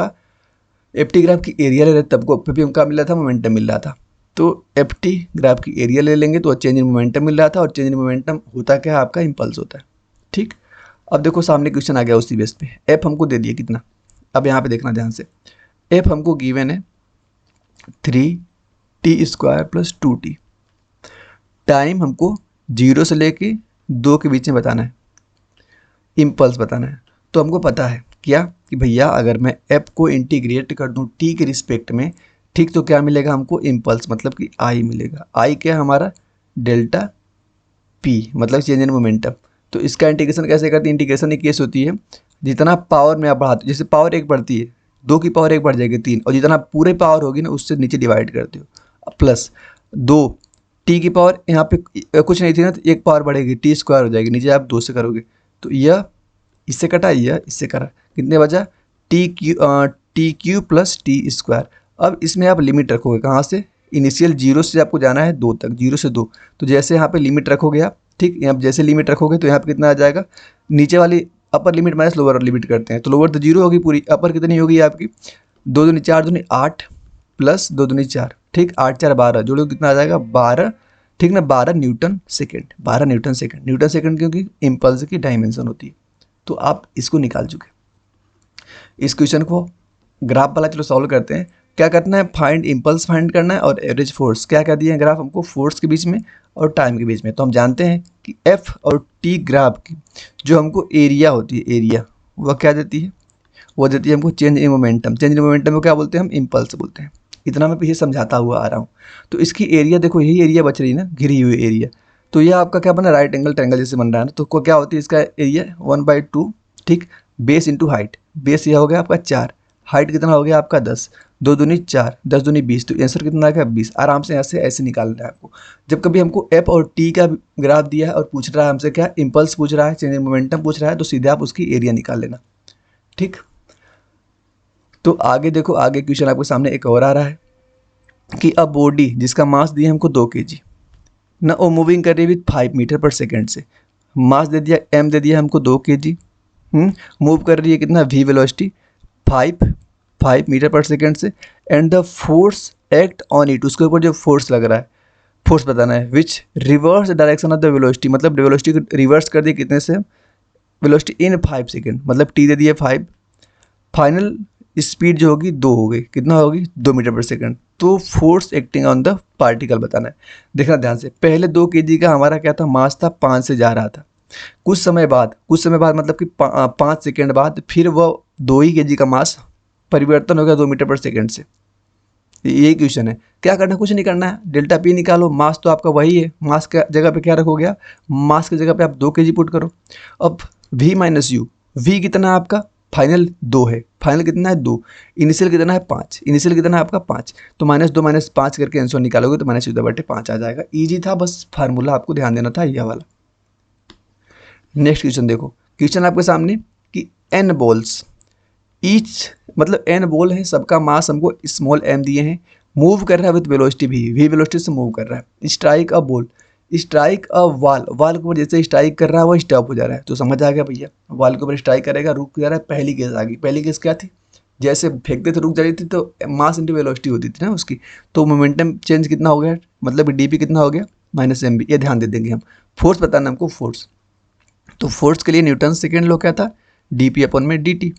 की एरिया ले रहे तब को भी हमका मिल रहा था, मोमेंटम मिल रहा था। तो एफ टी ग्राफ की एरिया ले लेंगे तो चेंज इन मोमेंटम मिल रहा था, और चेंज इन मोमेंटम होता क्या है, आपका इम्पल्स होता है, ठीक। अब देखो सामने क्वेश्चन आ गया उसी बेस पे, एफ हमको दे दिया कितना, अब यहाँ पे देखना ध्यान से, एफ हमको गिवन है 3t² + 2t। टाइम हमको 0 से लेके 2 के बीच में बताना है, इम्पल्स बताना है। तो हमको पता है क्या कि भैया अगर मैं एफ को इंटीग्रेट कर दूं टी के रिस्पेक्ट में, ठीक, तो क्या मिलेगा हमको, इम्पल्स, मतलब कि आई मिलेगा। आई क्या हमारा, डेल्टा पी, मतलब चेंज इन मोमेंटम। तो इसका इंटीग्रेशन कैसे करते हैं, इंटीग्रेशन की केस होती है, जितना पावर में आप बढ़ाते हो, जैसे पावर 1 बढ़ती है, 2 की पावर 1 बढ़ जाएगी 3, और जितना पूरे पावर होगी ना उससे नीचे डिवाइड करते हो, प्लस 2 टी की पावर, यहाँ पे कुछ नहीं थी ना, तो 1 पावर बढ़ेगी, t² हो जाएगी, नीचे आप 2 से करोगे तो यह इससे कटा, यह इससे करा, कितने बचा, टी क्यू प्लस t²। अब इसमें आप लिमिट रखोगे कहाँ से, इनिशियल 0 से आपको जाना है 2 तक, 0 से 2। तो जैसे यहाँ पे लिमिट रखोगे आप, ठीक, यहाँ जैसे लिमिट रखोगे तो यहाँ पे कितना आ जाएगा, नीचे वाली upper limit minus lower limit करते हैं, तो लोअर तो 0 होगी पूरी, अपर कितनी होगी आपकी, 2 दूनी 4 दूनी 8 प्लस 2 दूनी 4, ठीक, 8 4 12, जोड़ो कितना आ जाएगा 12, ठीक ना, 12 Newton second, 12 Newton second. Newton second क्योंकि इम्पल्स की डायमेंशन होती है। तो आप इसको निकाल चुके। इस क्वेश्चन को ग्राफ वाला चलो सॉल्व करते हैं। क्या करना है, फाइंड इम्पल्स फाइंड करना है और एवरेज फोर्स। क्या क्या दिए हैं ग्राफ हमको, फोर्स के बीच में और टाइम के बीच में। तो हम जानते हैं कि एफ और टी ग्राफ की जो हमको एरिया होती है, एरिया वह क्या देती है, वो देती है हमको change in momentum. Change in momentum को क्या बोलते हैं, हम इम्पल्स बोलते हैं। इतना मैं पीछे समझाता हुआ आ रहा हूँ। तो इसकी एरिया देखो, यही एरिया बच रही है ना, घिरी हुई एरिया। तो यह आपका क्या बना, राइट एंगल ट्रायंगल जैसे बन रहा है ना। तो क्या होती है इसका एरिया 1/2, ठीक, बेस इंटू हाइट। बेस यह हो गया आपका 4, हाइट कितना हो गया आपका 10, 2 दूनी 4, 10 दूनी 20। तो आंसर कितना आ गया 20। आराम से ऐसे ऐसे निकालना है आपको। जब कभी हमको एफ और टी का ग्राफ दिया है और पूछ रहा है हमसे क्या, इम्पल्स पूछ रहा है, चेंज इन मोमेंटम पूछ रहा है, तो सीधे आप उसकी एरिया निकाल लेना, ठीक। तो आगे देखो, आगे क्वेश्चन आपके सामने एक और आ रहा है कि अ बॉडी जिसका मास दिया हमको 2 kg ना, वो मूविंग कर रही है विथ 5 मीटर पर सेकेंड से। मास दे दिया m, दे दिया हमको 2 kg। मूव कर रही है कितना, v वेलोसिटी 5 मीटर पर सेकेंड से। And the force act on it, उसके ऊपर जो फोर्स लग रहा है, फोर्स बताना है, which reverse direction of the velocity, मतलब वेलोसिटी को रिवर्स कर दी कितने से, वेलोसिटी इन 5 सेकेंड, मतलब t दे दिए 5। फाइनल स्पीड जो होगी 2 हो गई, कितना होगी 2 मीटर पर सेकंड। तो force acting on the particle बताना है। देखना ध्यान से, पहले 2 kg का हमारा क्या था, मास था 5 से जा रहा था। कुछ समय बाद मतलब कि 5 सेकेंड बाद फिर वह 2 ही kg का मास परिवर्तन हो गया 2 मीटर पर सेकेंड से। यही क्वेश्चन है। क्या करना है, कुछ नहीं करना है, डेल्टा पी निकालो। मास तो आपका वही है, मास के जगह पे क्या रखोगे आप, मास की जगह पे आप 2 kg पुट करो। अब v माइनस यू, वी कितना है आपका, फाइनल 2 है, फाइनल कितना है 2, इनिशियल कितना है 5, इनिशियल कितना है आपका 5। तो -2 -5 करके आंसर निकालोगे तो -14/5 आ जाएगा। इजी था, बस फार्मूला आपको ध्यान देना था, यह वाला। नेक्स्ट क्वेश्चन देखो, क्वेश्चन आपके सामने कि n बॉल्स ईच, मतलब n बॉल है, सबका मास हमको स्मॉल m दिए हैं, मूव कर रहा है विथ वेलोसिटी v वेलोसिटी से मूव कर रहा है। Strike a ball, strike a वाल, वाल के ऊपर जैसे स्ट्राइक कर रहा है वो स्टॉप हो जा रहा है। तो समझ आ गया भैया, वाल के ऊपर स्ट्राइक करेगा रुक जा रहा है। पहली केस आ गई। पहली केस क्या थी, जैसे फेंकते थे रुक जा रही थी, तो मास इंटू वेलोसिटी होती थी ना उसकी। तो मोमेंटम चेंज कितना हो गया, मतलब डी कितना हो गया, -mv। ये ध्यान दे देंगे हम। फोर्स बताना हमको, फोर्स। तो फोर्स के लिए न्यूटन सेकेंड लॉ क्या था, dp/dt,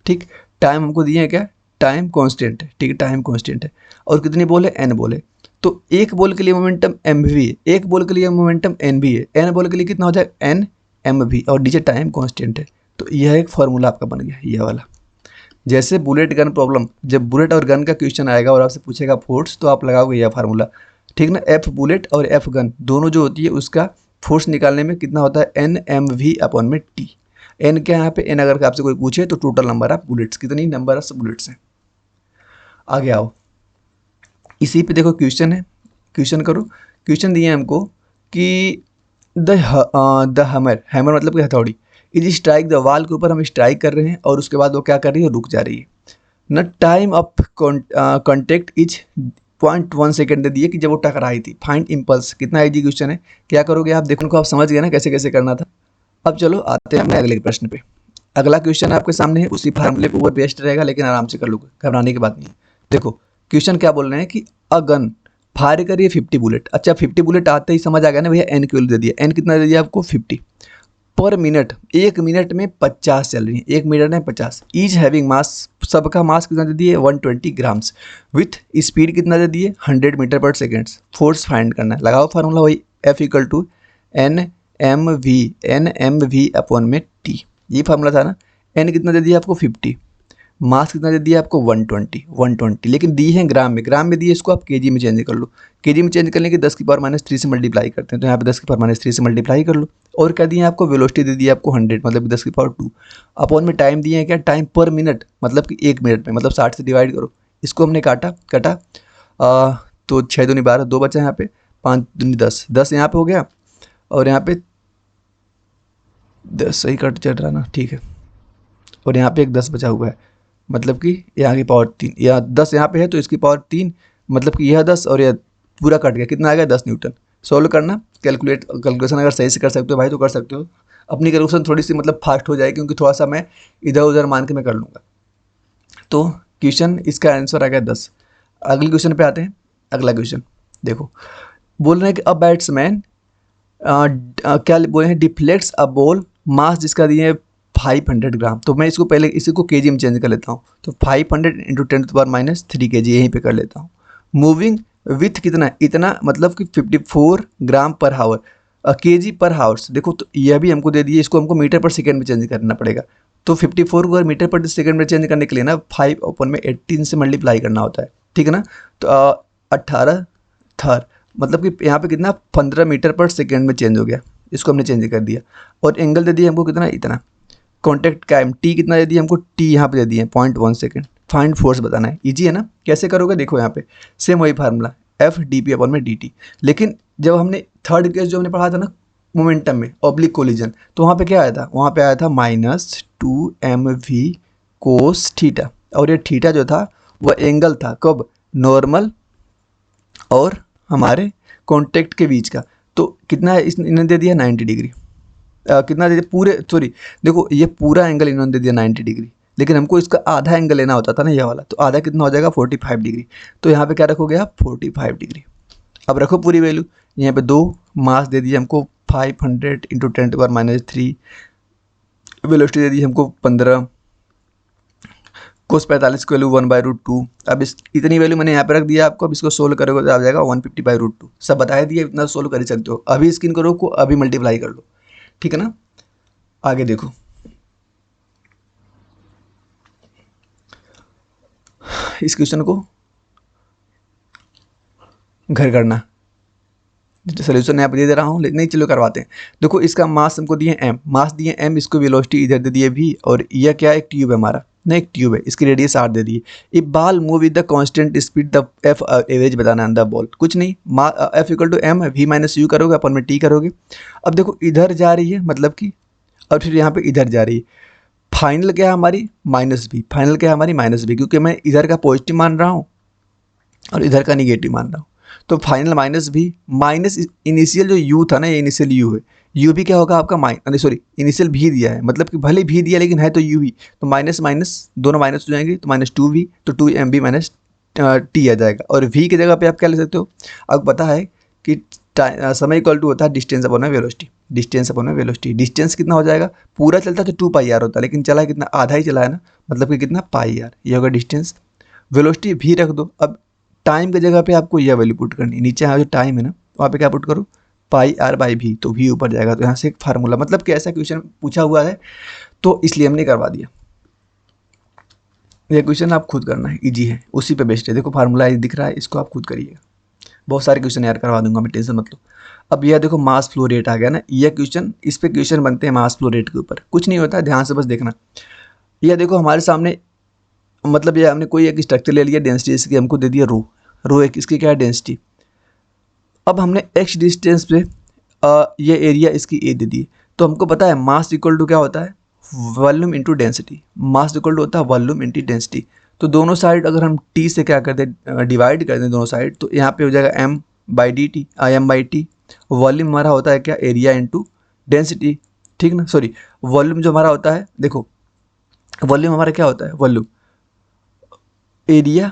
ठीक। टाइम हमको दिए हैं क्या, टाइम कांस्टेंट है, ठीक है, टाइम कांस्टेंट है। और कितनी बॉल है, n बॉल है। तो एक बॉल के लिए मोमेंटम mv है, एक बॉल के लिए मोमेंटम nb है, n बॉल के लिए कितना हो जाएगा n mv, और नीचे टाइम कांस्टेंट है। तो यह एक फार्मूला आपका बन गया, यह वाला। जैसे बुलेट गन प्रॉब्लम, जब बुलेट और गन का क्वेश्चन आएगा और आपसे पूछेगा फोर्स, तो आप लगाओगे यह फार्मूला, ठीक ना। एफ बुलेट और एफ गन दोनों जो होती है उसका फोर्स निकालने में कितना होता है, NMV/T। एन क्या है यहाँ पे, एन अगर आपसे कोई पूछे तो टोटल नंबर ऑफ बुलेट्स, कितनी नंबर ऑफ बुलेट्स हैं। आगे आओ, इसी पे देखो क्वेश्चन है, क्वेश्चन करो। क्वेश्चन दिए हैं हमको कि द हैमर, हैमर मतलब कि हथौड़ी, इज स्ट्राइक द वॉल के ऊपर हम स्ट्राइक कर रहे हैं और उसके बाद वो क्या कर रही है, रुक जा रही है ना। Time of contact is 0.1 second दे दिए कि जब वो टकराई थी। फाइंड इम्पल्स, कितना इजी क्वेश्चन है, क्या करोगे आप, देखो को आप समझ गए ना कैसे कैसे करना था। अब चलो आते हैं अपने अगले प्रश्न पे। अगला क्वेश्चन आपके सामने है, उसी फार्मूले पे ऊपर बेस्ट रहेगा, लेकिन आराम से कर लोगे, घबराने की बात नहीं है। देखो क्वेश्चन क्या बोल रहे हैं कि अ गन फायर करिए 50 बुलेट। अच्छा 50 बुलेट आते ही समझ आ गया ना भैया, एन की वैल्यू दे दिया। एन कितना दे दिया आपको 50 पर मिनट, 1 मिनट में 50 चल रही है, 1 मिनट में 50। ईच हैविंग मास, सबका मास कितना दे दिए 120 ग्राम्स, विथ स्पीड कितना दे दिए 100 मीटर पर सेकेंड। फोर्स फाइंड करना है, लगाओ फार्मूला वही, F = NMV/T। ये फार्मूला था ना। एन कितना दे दिया आपको 50, मास कितना दे दिया आपको 120, लेकिन दी है ग्राम में, ग्राम में दिए, इसको आप केजी में चेंज कर लो। केजी में चेंज करने के 10⁻³ से मल्टीप्लाई करते हैं, तो यहाँ पे 10⁻³ से मल्टीप्लाई कर लो। और क्या दिए आपको, वेलोसिटी दे दी आपको 100, मतलब 10⁻²। अपॉन में टाइम दिए हैं क्या, टाइम पर मिनट, मतलब कि 1 मिनट में, मतलब 60 से डिवाइड करो। इसको हमने कटा तो 6 दूनी 12, 2 बचा यहाँ पे, 5 दूनी 10, 10 यहाँ पे हो गया, और यहाँ पे 10 सही कट चल रहा ना, ठीक है। और यहाँ पे एक 10 बचा हुआ है, मतलब कि यहाँ की पावर 3, या 10 यहाँ पे है तो इसकी पावर 3, मतलब कि यह 10 और यह पूरा कट गया, कितना आ गया 10 न्यूटन। सॉल्व करना, कैलकुलेशन अगर सही से कर सकते हो भाई तो कर सकते हो। अपनी कैलकुलेशन थोड़ी सी मतलब फास्ट हो जाएगी, क्योंकि थोड़ा सा मैं इधर उधर मान के मैं कर लूँगा। तो क्वेश्चन इसका आंसर आ गया 10। अगले क्वेश्चन पे आते हैं। अगला क्वेश्चन देखो, बोल रहे हैं कि अ बैट्समैन क्या बोले हैं, डिफ्लेक्ट्स अ बॉल, मास जिसका दिए 500 ग्राम। तो मैं इसको पहले इसी को केजी में चेंज कर लेता हूँ, तो 500 इंटू 10⁻³ kg यहीं पे कर लेता हूँ। मूविंग विथ कितना, इतना मतलब कि 54 ग्राम पर हावर, केजी पर हावर्स। देखो तो यह भी हमको दे दिए, इसको हमको मीटर पर सेकेंड में चेंज करना पड़ेगा। तो 54 को अगर मीटर पर सेकेंड में चेंज करने के लिए ना 5/18 से मल्टीप्लाई करना होता है, ठीक है ना। तो 18 थर मतलब कि यहाँ पे कितना 15 मीटर पर सेकेंड में चेंज हो गया, इसको हमने चेंज कर दिया। और एंगल दे दिया हमको कितना, इतना। कॉन्टैक्ट का टी कितना दे दिया हमको, टी यहाँ पे दे दिए 0.1 सेकेंड। फाइंड फोर्स बताना है, इजी है ना। कैसे करोगे, देखो यहाँ पे सेम वही फार्मूला F/dp/dt। लेकिन जब हमने थर्ड केस जो हमने पढ़ा था ना मोमेंटम में ऑब्लिक कोलिजन, तो वहाँ पे क्या आया था, वहाँ पे आया था -2mv कोस थीटा। और ये थीटा जो था वह एंगल था, कब, नॉर्मल और हमारे कॉन्टैक्ट के बीच का। तो कितना है, इन्होंने दे दिया 90 डिग्री। कितना दे दिया पूरे, सॉरी देखो ये पूरा एंगल इन्होंने दे दिया 90 डिग्री, लेकिन हमको इसका आधा एंगल लेना होता था ना, ये वाला। तो आधा कितना हो जाएगा 45 डिग्री। तो यहाँ पे क्या रखोगे आप, 45 डिग्री। अब रखो पूरी वैल्यू, यहाँ पे 2 मास दे दिए हमको 500 इंटू 10⁻³ वेलोसिटी दे दी हमको 15, कोस 45 की वैल्यू 1/√2। अब इस इतनी वैल्यू मैंने यहाँ पे रख दिया आपको। अब इसको सोल्व करोगे तो आ जाएगा 150/√2। सब बताया दिया, इतना सोल्व कर ही सकते हो। अभी स्क्रीन को रोको, अभी मल्टीप्लाई कर लो, ठीक है ना। आगे देखो, इस क्वेश्चन को घर करना, सोल्यूशन यहाँ पे दे रहा हूँ, लेकिन नहीं चलो करवाते हैं। देखो इसका मास हमको दिए m, मास दिए m, इसको वेलोसिटी इधर दे दिए v। और यह क्या है, एक ट्यूब है हमारा ना, एक ट्यूब है, इसकी रेडियस 8 दे दी है। If ball move with the constant speed the F average बताना है द बॉल, कुछ नहीं, F = m, v - u करोगे, अपन में t करोगे। अब देखो इधर जा रही है मतलब कि, और फिर यहाँ पे इधर जा रही है। फाइनल क्या है हमारी, -v। फाइनल क्या है हमारी, -v, क्योंकि मैं इधर का पॉजिटिव मान रहा हूँ और इधर का निगेटिव मान रहा हूँ। तो फाइनल -v माइनस इनिशियल जो u था ना, ये इनिशियल u है। u भी क्या होगा आपका सॉरी इनिशियल v दिया है, मतलब कि भले v दिया लेकिन है तो u ही। तो माइनस माइनस दोनों माइनस हो जाएंगे, तो -2v, तो 2mv - t आ जाएगा। और v की जगह पे आप क्या ले सकते हो, अब पता है कि समय इक्वल टू होता है distance upon velocity. Distance upon velocity, distance कितना हो जाएगा, पूरा चलता तो 2πr होता, लेकिन चला है कितना, आधा ही चला है ना, मतलब कि कितना πr, ये होगा डिस्टेंस। वेलोसिटी v रख दो। अब टाइम की जगह पे आपको यह वैल्यू पुट करनी है, नीचे जो टाइम है ना वहाँ पे क्या पुट करो, πr/v, तो v ऊपर जाएगा। तो यहाँ से एक फार्मूला, मतलब कि ऐसा क्वेश्चन पूछा हुआ है तो इसलिए हमने करवा दिया। ये क्वेश्चन आप खुद करना है, इजी है, उसी पे बेस्ड है। देखो फार्मूला दिख रहा है, इसको आप खुद करिएगा। बहुत सारे क्वेश्चन यार करवा दूंगा मैं, टेंशन मत लो। अब यह देखो मास फ्लो रेट आ गया ना, यह क्वेश्चन, इस पे क्वेश्चन बनते हैं मास फ्लो रेट के ऊपर। कुछ नहीं होता, ध्यान से बस देखना। यह देखो हमारे सामने, मतलब ये हमने कोई एक स्ट्रक्चर ले लिया, डेंसिटी इसकी हमको दे दिया रो एक, इसकी क्या है डेंसिटी। अब हमने x डिस्टेंस पे ये एरिया इसकी a दे दी। तो हमको पता है मास इक्वल टू क्या होता है, volume into density. Mass equal to होता है वॉल्यूम इंटू डेंसिटी। तो दोनों साइड अगर हम t से क्या कर दें, डिवाइड कर दें दोनों साइड, तो यहाँ पे हो जाएगा m/dt, m/t। वॉल्यूम हमारा होता है क्या, एरिया इंटू डेंसिटी, ठीक ना। सॉरी, वॉल्यूम जो हमारा होता है, देखो वॉल्यूम हमारा क्या होता है, वॉल्यूम एरिया।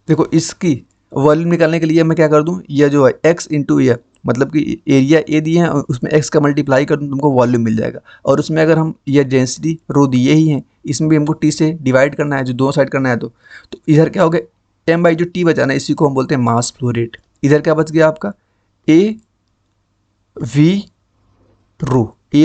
देखो इसकी वॉल्यूम निकालने के लिए मैं क्या कर दूं, यह जो है x इंटू यह, मतलब कि एरिया ए दिए हैं उसमें x का मल्टीप्लाई कर दूं, तुमको वॉल्यूम मिल जाएगा। और उसमें अगर हम यह डेंसिटी रो दिए ही हैं, इसमें भी हमको t से डिवाइड करना है, जो दोनों साइड करना है। तो इधर क्या हो गया, m बाई जो t बचाना है, इसी को हम बोलते हैं मास फ्लो रेट। इधर क्या बच गया आपका, a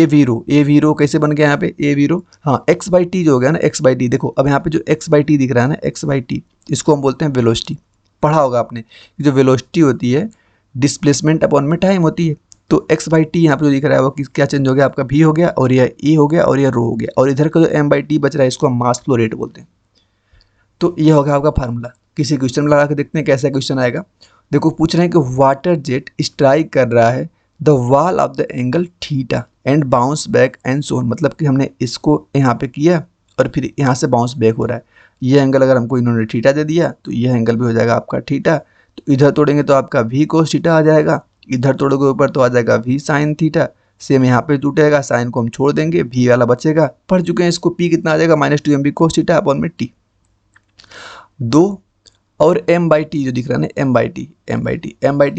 v रो कैसे बन गया यहाँ पे, a v रो, हाँ x/t जो हो गया ना, x/t। देखो अब यहाँ पे जो x/t दिख रहा है ना, x/t, इसको हम बोलते हैं वेलोसिटी। पढ़ा होगा आपने, जो वेलोसिटी होती है डिस्प्लेसमेंट अपॉन में टाइम होती है। तो x/t यहाँ पे जो दिख रहा है वो क्या चेंज हो गया आपका, v हो गया, और यह e हो गया, और यह रो हो गया। और इधर का जो m/t बच रहा है, इसको हम मास फ्लो रेट बोलते हैं। तो ये होगा आपका फार्मूला। किसी क्वेश्चन में लगा के देखते हैं कैसा क्वेश्चन आएगा। देखो पूछ रहे हैं कि वाटर जेट स्ट्राइक कर रहा है the wall of the angle theta and bounce back and so on. मतलब कि हमने इसको यहाँ पे किया और फिर यहाँ से बाउंस बैक हो रहा है। ये एंगल अगर हमको इन्होंने थीटा दे दिया, तो यह एंगल भी हो जाएगा आपका थीटा। तो इधर तोड़ेंगे तो आपका v cos थीटा आ जाएगा, इधर तोड़ोगे ऊपर तो आ जाएगा v sin थीटा। सेम यहाँ पे टूटेगा, साइन को हम छोड़ देंगे, v वाला बचेगा। पढ़ चुके हैं इसको, p कितना आ जाएगा, -2mv cos थीटा अपॉन में t। 2 और m/t जो दिख रहा है ना, m/t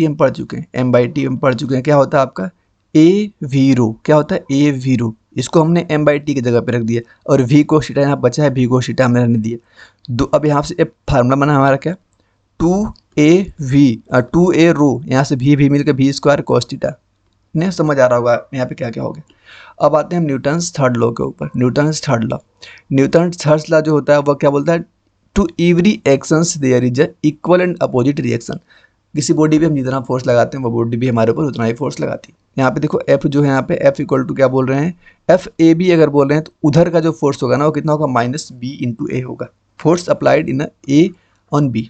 हम पढ़ चुके हैं, m/t हम पढ़ चुके हैं। क्या होता है आपका a v रो, क्या होता है a v रो, इसको हमने m/t की जगह पे रख दिया और v cos थीटा यहाँ बचा है, v cos थीटा हमने रहने दिया। दो अब यहाँ से एक फार्मूला बना हमारा क्या, 2a रो, यहाँ से v मिलकर v स्क्वायर cos थीटा। नहीं समझ आ रहा होगा यहाँ पे क्या क्या हो गया। अब आते हैं हम न्यूटन्स थर्ड लॉ के ऊपर। न्यूटन्स थर्ड लॉ जो होता है वह क्या बोलता है, to every actions there is a equal and opposite reaction. किसी बॉडी पे हम जितना फोर्स लगाते हैं वो बॉडी भी हमारे ऊपर उतना ही फोर्स लगाती है। यहाँ पे देखो F जो है, यहाँ पे F इक्वल टू क्या बोल रहे हैं, FAB अगर बोल रहे हैं तो उधर का जो फोर्स होगा ना वो कितना होगा, -B/A होगा। Force applied in A on B।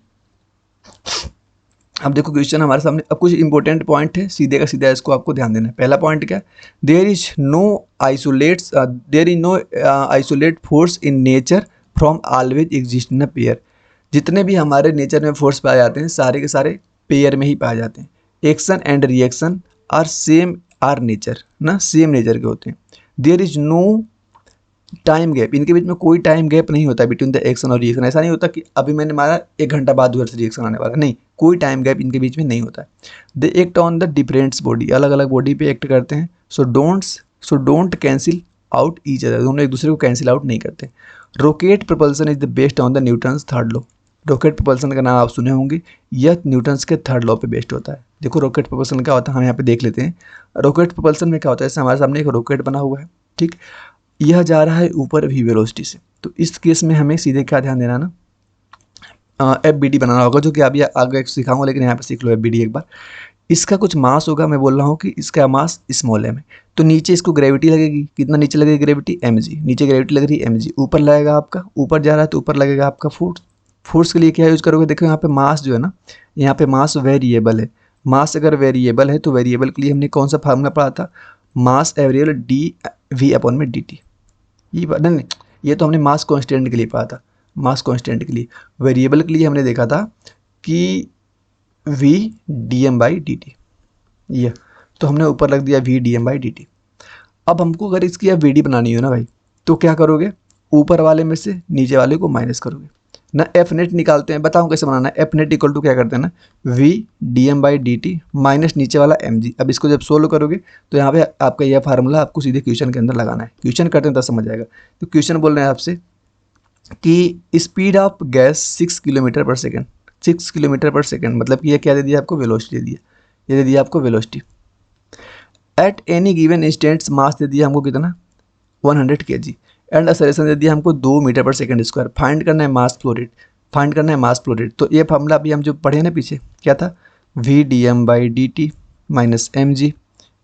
अब देखो क्वेश्चन हमारे सामने, अब कुछ इंपॉर्टेंट पॉइंट है, सीधे का सीधा इसको आपको ध्यान देना है। पहला पॉइंट क्या, there is no isolate force in nature from always exist in a pair. जितने भी हमारे नेचर में फोर्स पाए जाते हैं सारे के सारे पेयर में ही पाए जाते हैं। Action and reaction are same are nature ना, सेम नेचर के होते हैं। There is no time gap, इनके बीच में कोई टाइम गैप नहीं होता बिटवीन द एक्शन और रिएक्शन। ऐसा नहीं होता कि अभी मैंने मारा 1 घंटा बाद उधर से रिएक्शन आने वाला, नहीं, कोई टाइम गैप इनके बीच में नहीं होता है। They act on the different body, अलग अलग बॉडी पे एक्ट करते हैं। So don't cancel out each other, दोनों एक दूसरे को कैंसिल आउट नहीं करते। Rocket propulsion is the based on the Newton's third law. Rocket propulsion का नाम आप सुने होंगे, यह न्यूटन्स के थर्ड लॉ पे बेस्ड होता है। देखो रॉकेट प्रपल्सन क्या होता है, हम यहाँ पे देख लेते हैं। रॉकेट प्रपल्सन में क्या होता है, जैसे हमारे सामने एक रॉकेट बना हुआ है, ठीक, यह जा रहा है ऊपर v वेलोसिटी से। तो इस केस में हमें सीधे क्या ध्यान देना ना, FBD बनाना होगा, जो कि अभी आगे सिखाऊंगा, लेकिन यहाँ पे सीख लो FBD एक बार। इसका कुछ मास होगा, मैं बोल रहा हूँ कि इसका मास स्मॉल m है। तो नीचे इसको ग्रेविटी लगेगी, कितना नीचे लगेगी ग्रेविटी, mg, नीचे ग्रेविटी लग रही है mg। ऊपर लगेगा आपका, ऊपर जा रहा है तो ऊपर लगेगा आपका फोर्स के लिए क्या यूज करोगे, देखो यहाँ पे मास जो है ना, यहाँ पे मास वेरिएबल है। मास अगर वेरिएबल है तो वेरिएबल के लिए हमने कौन सा फार्मूला पढ़ा था, मास एवरिएबल dV/dt। नहीं, ये तो हमने मास कांस्टेंट के लिए पढ़ा था। मास कांस्टेंट के लिए, वेरिएबल के लिए हमने देखा था कि v dm/dt, ये तो हमने ऊपर लग दिया v dm/dt। अब हमको अगर इसकी अब vd बनानी हो ना भाई, तो क्या करोगे, ऊपर वाले में से नीचे वाले को माइनस करोगे ना। एफ नेट निकालते हैं, बताऊँ कैसे बनाना है। एफ नेट इक्वल टू क्या करते हैं ना, v dm/dt माइनस नीचे वाला mg। अब इसको जब सोल्व करोगे तो यहाँ पे आपका यह फार्मूला आपको सीधे क्वेश्चन के अंदर लगाना है। क्वेश्चन करते हैं तब समझ आएगा। तो क्वेश्चन बोल रहे हैं आपसे कि स्पीड ऑफ गैस 6 किलोमीटर पर सेकेंड, 6 किलोमीटर पर सेकेंड, मतलब कि ये क्या दे दिया आपको, वेलोसिटी दे दिया, ये दे दिया आपको velocity. At any given instants mass दे दिया हमको कितना, 100 kg, एंड एक्सेलरेशन दे दिया हमको 2 मीटर पर सेकंड स्क्वायर। फाइंड करना है मास फ्लो रेट, फाइंड करना है मास फ्लो रेट। तो ये फार्मूला अभी हम जो पढ़े ना पीछे, क्या था, v dm/dt minus mg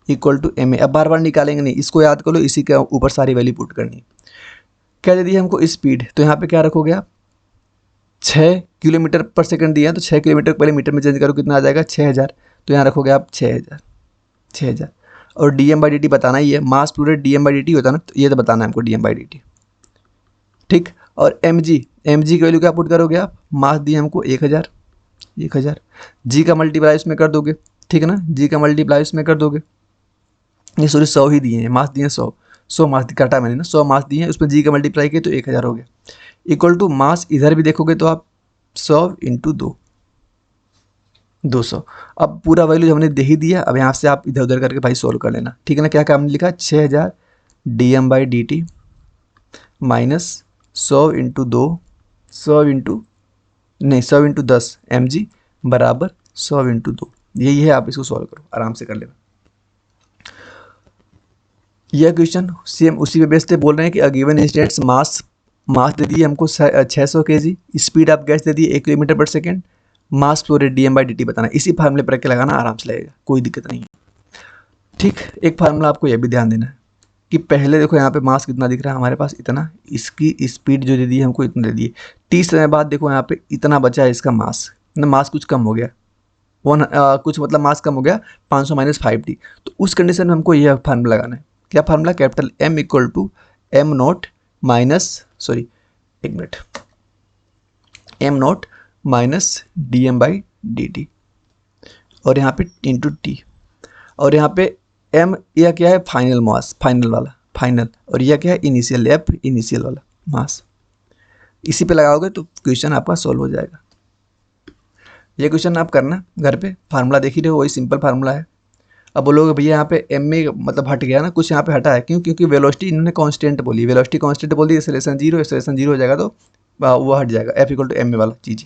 equal to ma। अब बार बार निकालेंगे नहीं, इसको याद कर लो, इसी के ऊपर सारी वैल्यू पुट करनी है। क्या दे दिया हमको, स्पीड, तो यहाँ पे क्या रखोगे आप, 6 किलोमीटर पर सेकंड दिया है, तो 6 किलोमीटर पहले मीटर में चेंज करो, कितना आ जाएगा 6000। तो यहाँ रखोगे आप 6000। और dm/dt बताना ही है, मास फ्लो रेट dm/dt होता है ना, तो ये तो बताना है हमको dm/dt, ठीक। और mg की वैल्यू क्या पुट करोगे आप, मास दिए हमको 1000, g का मल्टीप्लाई इसमें कर दोगे, ठीक है ना, g का मल्टीप्लाई इसमें कर दोगे। ये सॉरी 100 ही दिए हैं, मास दिए हैं 100 मास काटा मैंने ना, 100 मास दिए हैं, उसमें g का मल्टीप्लाई किया तो 1000 हो गया। इक्वल टू मास इधर भी देखोगे तो आप 100 × 200। अब पूरा वैल्यू हमने दे ही दिया, अब यहाँ से आप इधर उधर करके भाई सोल्व कर लेना, ठीक है ना। क्या क्या हमने लिखा, 6000 dm/dt माइनस 100 × 10 mg बराबर 100 × 2। यही है, आप इसको सॉल्व करो, आराम से कर लेना। यह क्वेश्चन सेम उसी पे बेस पे बोल रहे हैं कि गिवन इंस्टेंट्स मास दे दिए हमको 600 kg, स्पीड ऑफ गैस दे दिए 1 किलोमीटर पर second, mass flow rate dm/dt बताना। इसी फार्मूले पर के लगाना, आराम से लगेगा, कोई दिक्कत नहीं है, ठीक। एक फार्मूला आपको यह भी ध्यान देना है कि पहले देखो यहाँ पे मास कितना दिख रहा है हमारे पास, इतना, इसकी स्पीड जो दे दी है हमको इतना दे दी। 30 समय बाद देखो यहाँ पे इतना बचा है इसका मास ना, मास कुछ कम हो गया, कुछ मतलब मास कम हो गया, 500 - 5t। तो उस कंडीशन में हमको यह फार्मूला लगाना है। क्या formula, capital M equal to m0 minus dm/dt और यहाँ पे इंटू t, और यहाँ पे m यह क्या है, फाइनल मास, फाइनल, और यह क्या है, इनिशियल, f इनिशियल वाला मास। इसी पे लगाओगे तो क्वेश्चन आपका सॉल्व हो जाएगा। ये क्वेश्चन आप करना घर पे, फार्मूला देख ही रहे हो, वही सिंपल फार्मूला है। अब बोलोगे भैया यहाँ पे एम में मतलब हट गया ना, कुछ यहाँ पे हटा है, क्यों? क्योंकि वेलोसिटी इन्होंने कांस्टेंट बोली, वेलोसिटी कांस्टेंट बोल दी, एक्सेलरेशन जीरो, एक्सेलरेशन जीरो हो जाएगा तो वो हट जाएगा, एफ इक्वल टू एम वाला चीज़।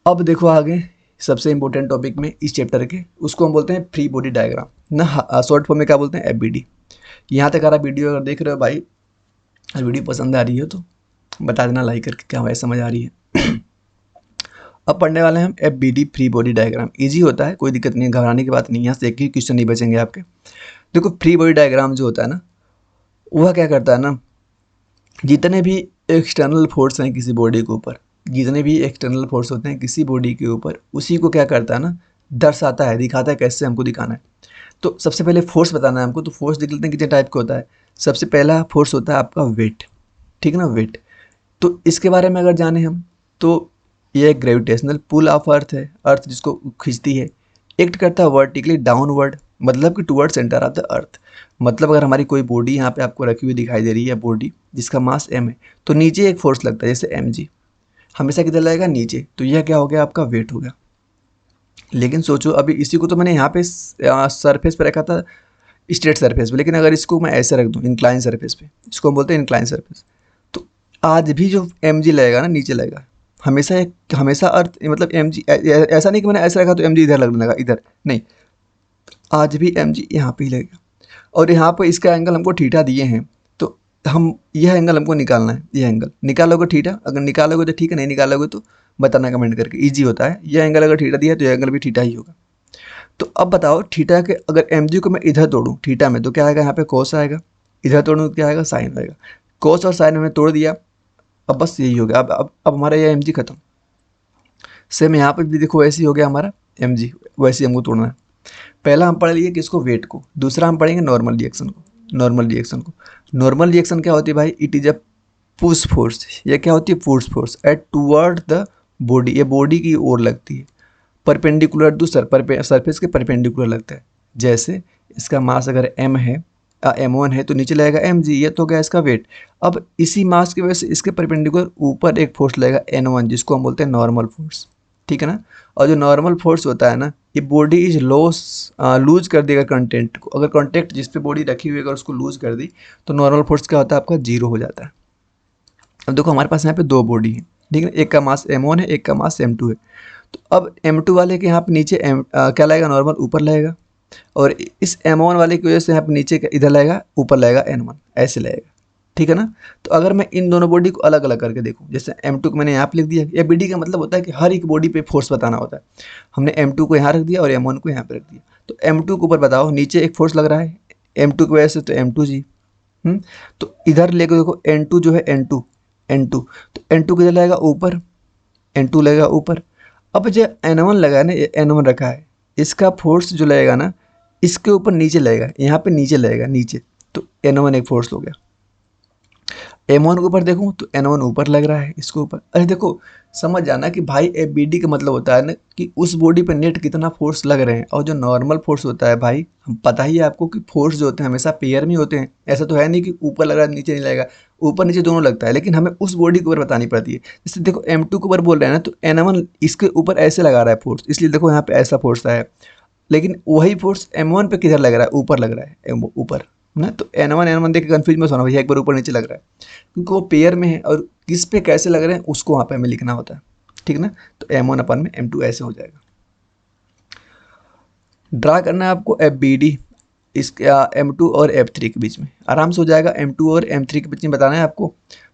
अब देखो आगे सबसे इंपॉर्टेंट टॉपिक में इस चैप्टर के, उसको हम बोलते हैं फ्री बॉडी डायग्राम ना, शॉर्ट फॉर्म में क्या बोलते हैं, एफबीडी। यहाँ तक अगर वीडियो अगर देख रहे हो भाई, अगर वीडियो पसंद आ रही है तो बता देना लाइक करके क्या भाई समझ आ रही है। अब पढ़ने वाले हैं हम FBD free body diagram. Easy होता है, कोई दिक्कत नहीं है, घबराने की बात नहीं है, यहाँ से एक ही क्वेश्चन नहीं बचेंगे आपके। देखो फ्री बॉडी डायग्राम जो होता है ना, वह क्या करता है ना, जितने भी एक्सटर्नल फोर्स हैं किसी बॉडी के ऊपर, जितने भी एक्सटर्नल फोर्स होते हैं किसी बॉडी के ऊपर, उसी को क्या करता है ना, दर्शाता है, दिखाता है कैसे हमको दिखाना है। तो सबसे पहले फोर्स बताना है हमको, तो फोर्स देख लेते हैं कितने टाइप का होता है। सबसे पहला फोर्स होता है आपका वेट, ठीक है ना, वेट। तो इसके बारे में अगर जाने हम, तो ये एक ग्रेविटेशनल पुल ऑफ अर्थ है, अर्थ जिसको खींचती है, एक्ट करता है वर्टिकली डाउनवर्ड, मतलब कि toward centre of the earth. मतलब अगर हमारी कोई बॉडी यहाँ पे आपको रखी हुई दिखाई दे रही है, बॉडी जिसका मास m है, तो नीचे एक फोर्स लगता है, जैसे mg, हमेशा किधर लगेगा, नीचे। तो यह क्या हो गया, आपका वेट हो गया। लेकिन सोचो अभी इसी को तो मैंने यहाँ पे सरफेस पे रखा था, स्ट्रेट सरफेस पे, लेकिन अगर इसको मैं ऐसे रख दूँ इंक्लाइन सरफेस पे, इसको हम बोलते हैं इंक्लाइन सरफेस, तो आज भी जो mg लगेगा ना, नीचे लगेगा हमेशा। एक हमेशा अर्थ मतलब mg, ऐसा नहीं कि मैंने ऐसा रखा तो mg इधर लगने लगा, इधर नहीं, आज भी mg यहाँ पे ही लगेगा। और यहाँ पर इसका एंगल हमको थीटा दिए हैं, तो हम यह एंगल हमको निकालना है, यह एंगल निकालोगे थीटा, अगर निकालोगे तो ठीक है, नहीं निकालोगे तो बताना कमेंट करके, इजी होता है। यह एंगल अगर थीटा दिया है तो यह एंगल भी थीटा ही होगा। तो अब बताओ थीटा के अगर mg को मैं इधर तोड़ूँ थीटा में, तो क्या आएगा, यहाँ पे कोस आएगा, इधर तोड़ूँ तो क्या आएगा, साइन आएगा। कोस और साइन मैंने तोड़ दिया, अब बस यही हो गया। अब हमारा यह mg खत्म। सेम यहाँ पे भी देखो वैसे ही हो गया हमारा mg, वैसे ही हमको तोड़ना है। पहला हम पढ़ लिए किसको, वेट को, दूसरा हम पढ़ेंगे नॉर्मल रिएक्शन को। नॉर्मल रिएक्शन को, नॉर्मल रिएक्शन क्या होती है भाई, it is a push force. ये क्या होती है, push force at toward the body, ये बॉडी की ओर लगती है, परपेंडिकुलर टू सरफेस के परपेंडिकुलर लगता है। जैसे इसका मास अगर m है, m1 है, तो नीचे लगेगा mg, ये तो हो गया इसका वेट। अब इसी मास की वजह से इसके परपेंडिकुलर ऊपर एक फोर्स लगेगा n1, जिसको हम बोलते हैं नॉर्मल फोर्स, ठीक है ना। और जो नॉर्मल फोर्स होता है ना, ये बॉडी इज लूज कर देगा कंटेंट को, अगर कॉन्टेक्ट जिस पे बॉडी रखी हुई है अगर उसको लूज कर दी, तो नॉर्मल फोर्स क्या होता है, आपका जीरो हो जाता है। अब देखो हमारे पास यहाँ पे दो बॉडी है, ठीक है, एक का मास m1 है, एक का मास m2 है। तो अब m2 वाले के यहाँ पे नीचे क्या लगेगा, नॉर्मल ऊपर लगेगा, और इस m1 वाले की वजह से यहाँ पे नीचे इधर लगेगा, ऊपर लगेगा n1, ऐसे लगेगा, ठीक है ना। तो अगर मैं इन दोनों बॉडी को अलग अलग करके देखूँ, जैसे m2 को मैंने यहाँ पे लिख दिया, या bd का मतलब होता है कि हर एक बॉडी पे फोर्स बताना होता है। हमने m2 को यहाँ रख दिया और m1 को यहाँ पे रख दिया, तो m2 के ऊपर बताओ नीचे एक फोर्स लग रहा है m2 की वजह से, तो m2g। तो इधर लेके देखो n2 जो है, n2 तो n2 किधर लगेगा, ऊपर, n2 लगेगा ऊपर। अब जो n1 लगा है ना, ये n1 रखा है, इसका फोर्स जो लगेगा ना, इसके ऊपर नीचे लगेगा, यहाँ पे नीचे लगेगा, नीचे, तो n1 एक फोर्स हो गया। m1 के ऊपर देखूँ तो n1 ऊपर लग रहा है, इसके ऊपर। अरे देखो समझ जाना कि भाई एफबीडी का मतलब होता है ना कि उस बॉडी पे नेट कितना फोर्स लग रहे हैं। और जो नॉर्मल फोर्स होता है भाई, हम पता ही है आपको कि फोर्स जो होते हैं हमेशा पेयर में होते हैं, ऐसा तो है नहीं कि ऊपर लग रहा है नीचे नहीं लगेगा, ऊपर नीचे दोनों लगता है, लेकिन हमें उस बॉडी के ऊपर बतानी पड़ती है। जैसे देखो m2 के ऊपर बोल रहे हैं ना, तो n1 इसके ऊपर ऐसे लगा रहा है फोर्स, इसलिए देखो यहाँ पे ऐसा फोर्स है, लेकिन वही फोर्स m1 पे किधर लग रहा है, ऊपर लग रहा है, ऊपर ना। तो n1 देख के कन्फ्यूज मत होना भैया, एक बार ऊपर नीचे लग रहा है, क्योंकि वो पेयर में है और किस पे कैसे लग रहे हैं उसको वहाँ पे हमें लिखना होता है, ठीक ना। तो m1 अपन में m2 ऐसे हो जाएगा। ड्रा करना है आपको एफबीडी इसके m2 और f3 के बीच में, आराम से हो जाएगा। m2 और m3 के बीच में बताना है आपको।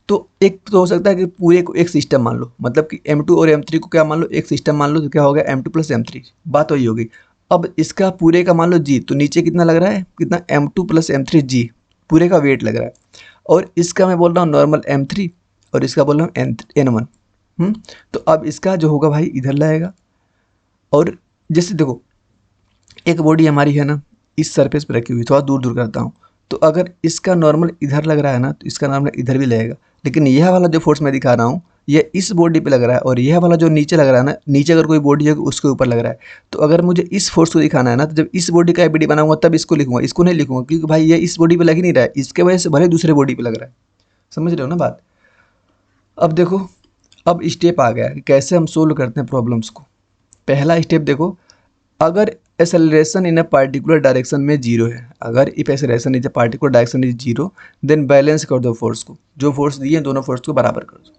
तो एक तो हो सकता है कि पूरे को एक सिस्टम मान लो, मतलब कि m2 और m3 को क्या मान लो, एक सिस्टम मान लो, तो क्या हो गया m2 प्लस m3, बात वही होगी। अब इसका पूरे का मान लो g, तो नीचे कितना लग रहा है, कितना m2 प्लस m3 g, पूरे का वेट लग रहा है। और इसका मैं बोल रहा हूँ नॉर्मल m3, और इसका बोल रहा हूँ n1। तो अब इसका जो होगा भाई इधर लगेगा। और जैसे देखो एक बॉडी हमारी है ना, इस सरफेस पे रखी हुई, थोड़ा दूर दूर करता हूँ, तो अगर इसका नॉर्मल इधर लग रहा है ना, तो इसका नॉर्मल इधर भी लगेगा। लेकिन यह वाला जो फोर्स मैं दिखा रहा हूँ, ये इस बॉडी पे लग रहा है, और यह वाला जो नीचे लग रहा है ना, नीचे अगर कोई बॉडी है उसके ऊपर लग रहा है। तो अगर मुझे इस फोर्स को दिखाना है ना, तो जब इस बॉडी का एबीडी बनाऊंगा तब इसको लिखूंगा, इसको नहीं लिखूंगा, क्योंकि भाई ये इस बॉडी पे लग ही नहीं रहा है, इसके वजह से भले दूसरे बॉडी पे लग रहा है। समझ रहे हो ना बात। अब देखो, अब स्टेप आ गया कि कैसे हम सोल्व करते हैं प्रॉब्लम्स को। पहला स्टेप देखो, अगर acceleration in a particular direction में जीरो है, अगर if acceleration is a particular direction is zero then balance कर दो फोर्स को, जो फोर्स दिए हैं दोनों फोर्स को बराबर कर दो।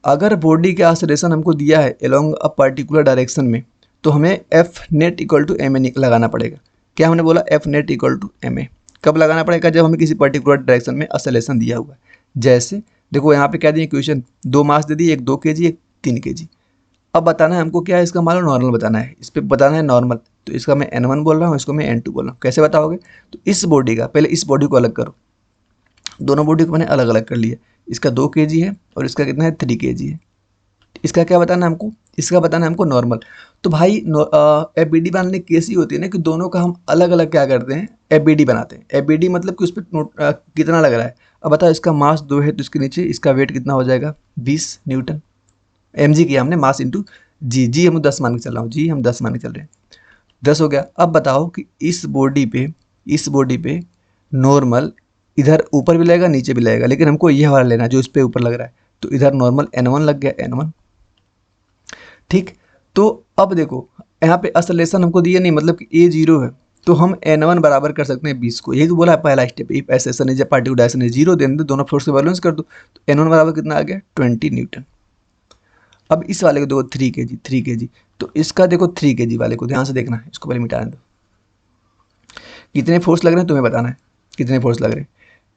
अगर बॉडी का एक्सेलरेशन हमको दिया है अलोंग अ पार्टिकुलर डायरेक्शन में, तो हमें F net equal to M A लगाना पड़ेगा। क्या हमने बोला? F net equal to M A कब लगाना पड़ेगा? जब हमें किसी पर्टिकुलर डायरेक्शन में एक्सेलरेशन दिया हुआ है। जैसे देखो यहाँ पे क्या दिए क्वेश्चन, 2 मास दे दिए, एक 2 kg एक 3 kg। अब बताना है हमको क्या है इसका, मान लो नॉर्मल बताना है, इस पर बताना है नॉर्मल, तो इसका मैं n1 बोल रहा हूँ, इसको मैं n2 बोल रहा हूँ। कैसे बताओगे? तो इस बॉडी का पहले इस बॉडी को अलग करो, दोनों बॉडी को मैंने अलग अलग कर लिया। इसका 2 kg है और इसका कितना है 3 kg है। इसका क्या बताना है हमको? इसका बताना है हमको नॉर्मल। तो भाई एफ बी डी बनाने की कैसी होती है ना कि दोनों का हम अलग अलग क्या करते हैं, एफ बी डी बनाते हैं। एफ बी डी मतलब कि उस पर कितना लग रहा है। अब बताओ इसका मास 2 है तो इसके नीचे इसका वेट कितना हो जाएगा? 20 न्यूटन। एम जी किया हमने, मास इंटू जी, जी हम 10 मान के चल रहा हूँ, जी हम 10 मान के चल रहे हैं, 10 हो गया। अब बताओ कि इस बॉडी पे नॉर्मल इधर ऊपर भी लगेगा नीचे भी लगेगा, लेकिन हमको यह वाला लेना है जो इस पे ऊपर लग रहा है। तो इधर नॉर्मल n1 लग गया, n1। ठीक, तो अब देखो यहाँ पे एक्सेलरेशन हमको दिया नहीं, मतलब कि ए जीरो है, तो हम n1 बराबर कर सकते हैं 20 को। यही तो बोला है पहला step, if acceleration is particular direction is zero, then दोनों फोर्स को बैलेंस कर दो। तो n1 बराबर कितना आ गया? 20 न्यूटन। अब इस वाले को देखो 3 kg, तो इसका देखो 3 kg वाले को ध्यान से देखना है, इसको पहले मिटाने दो। कितने फोर्स लग रहे हैं तुम्हें बताना है, कितने फोर्स लग रहे हैं।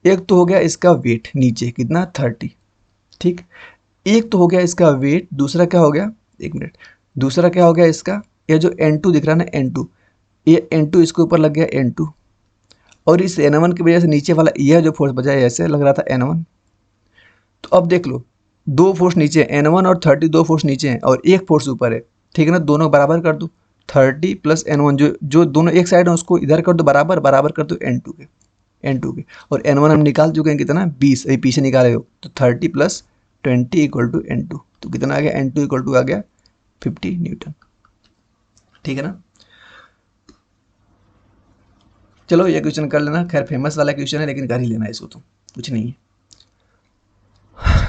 एक तो हो गया इसका वेट नीचे कितना 30, ठीक। एक तो हो गया इसका वेट, दूसरा क्या हो गया, एक मिनट, दूसरा क्या हो गया इसका, ये जो n2 दिख रहा है ना n2, ये n2 इसके ऊपर लग गया n2, और इस n1 की वजह से नीचे वाला यह जो फोर्स बचा है ऐसे लग रहा था n1। तो अब देख लो, दो फोर्स नीचे हैं, n1 और 30, दो फोर्स नीचे हैं और एक फोर्स ऊपर है, ठीक है ना। दोनों बराबर कर दो, 30 प्लस n1, जो जो दोनों एक साइड है उसको इधर कर दो, बराबर बराबर कर दो n2 के, और n1 हम निकाल चुके हैं कितना 20, अभी पीछे निकाले हो, तो 30 प्लस 20 इक्वल टू n2, तो कितना आ गया n2 इक्वल टू आ गया 50 न्यूटन, ठीक है ना। चलो ये क्वेश्चन कर लेना, खैर फेमस वाला क्वेश्चन है लेकिन कर ही लेना इसको, तो कुछ नहीं है,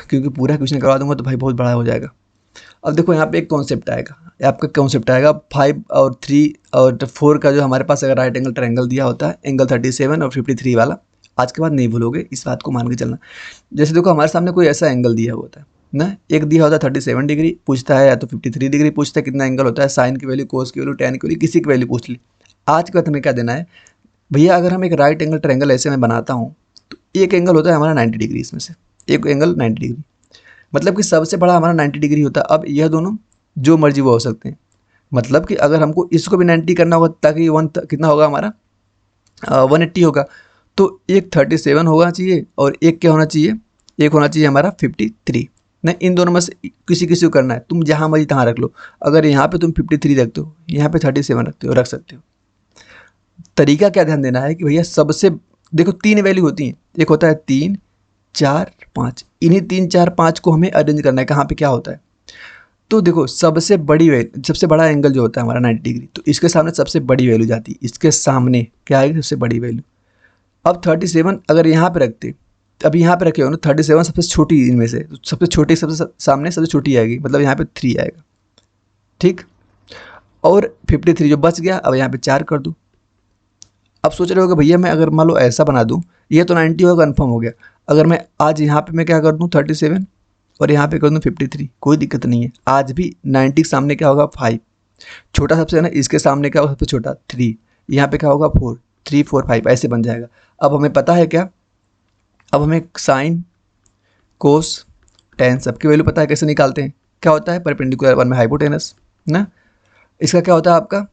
क्योंकि पूरा क्वेश्चन करवा दूंगा तो भाई बहुत बड़ा हो जाएगा। अब देखो यहाँ पे एक कॉन्सेप्ट आएगा, आपका कॉन्सेप्ट आएगा 5 और 3 और 4 का, जो हमारे पास अगर राइट एंगल ट्रायंगल दिया होता है, एंगल 37 और 53 वाला, आज के बाद नहीं भूलोगे, इस बात को मान के चलना। जैसे देखो हमारे सामने कोई ऐसा एंगल दिया होता है ना, एक दिया होता है 37 डिग्री पूछता है, या तो 53 डिग्री पूछता है, कितना एंगल होता है, साइन की वैल्यू, कोस की वैल्यू, टैन की वैल्यू, किसी की वैल्यू पूछ ली। आज के बाद हमें क्या देना है भैया, अगर हम एक राइट एंगल ट्रायंगल ऐसे में बनाता हूँ, तो एक एंगल होता है हमारा 90 डिग्री, इसमें से एक एंगल 90 डिग्री, मतलब कि सबसे बड़ा हमारा 90 डिग्री होता है। अब यह दोनों जो मर्जी वो हो सकते हैं, मतलब कि अगर हमको इसको भी 90 करना होगा ताकि कितना होगा हमारा 180 होगा, तो एक 37 होना चाहिए और एक क्या होना चाहिए, एक होना चाहिए हमारा 53। नहीं, इन दोनों में से किसी किसी को करना है, तुम जहाँ मर्जी तहाँ रख लो। अगर यहाँ पे तुम 53 रखते हो, यहाँ पे 37 रखते हो, रख सकते हो। तरीका क्या ध्यान देना है कि भैया सबसे, देखो 3 वैल्यू होती हैं, एक होता है 3 4 5, इन्हीं 3 4 5 को हमें अरेंज करना है कहाँ पे क्या होता है। तो देखो सबसे बड़ी वैल्यू, सबसे बड़ा एंगल जो होता है हमारा 90 डिग्री, तो इसके सामने सबसे बड़ी वैल्यू जाती है, इसके सामने क्या आएगी सबसे बड़ी वैल्यू। अब 37 अगर यहाँ पे रखते, अभी यहाँ पे रखे हो ना, 37 सबसे छोटी इनमें से, तो सबसे छोटी सबसे सामने सबसे छोटी आएगी, मतलब यहाँ पे 3 आएगा, ठीक। और 53 जो बच गया, अब यहाँ पे 4 कर दूँ। अब सोच रहे हो कि भैया मैं अगर मान लो ऐसा बना दूँ, ये तो 90 होगा, कन्फर्म हो गया। अगर मैं आज यहाँ पे मैं क्या कर दूँ 37 और यहाँ पे कर दूँ 53, कोई दिक्कत नहीं है। आज भी 90 के सामने क्या होगा 5, छोटा सबसे है ना, इसके सामने क्या होगा सबसे छोटा 3, यहाँ पे क्या होगा 4, 3 4 5 ऐसे बन जाएगा। अब हमें पता है क्या, अब हमें साइन कोस टेन सबकी वैल्यू पता है, कैसे निकालते हैं, क्या होता है परपेंडिकुलर वन में हाइपोटेनस ना, इसका क्या होता है आपका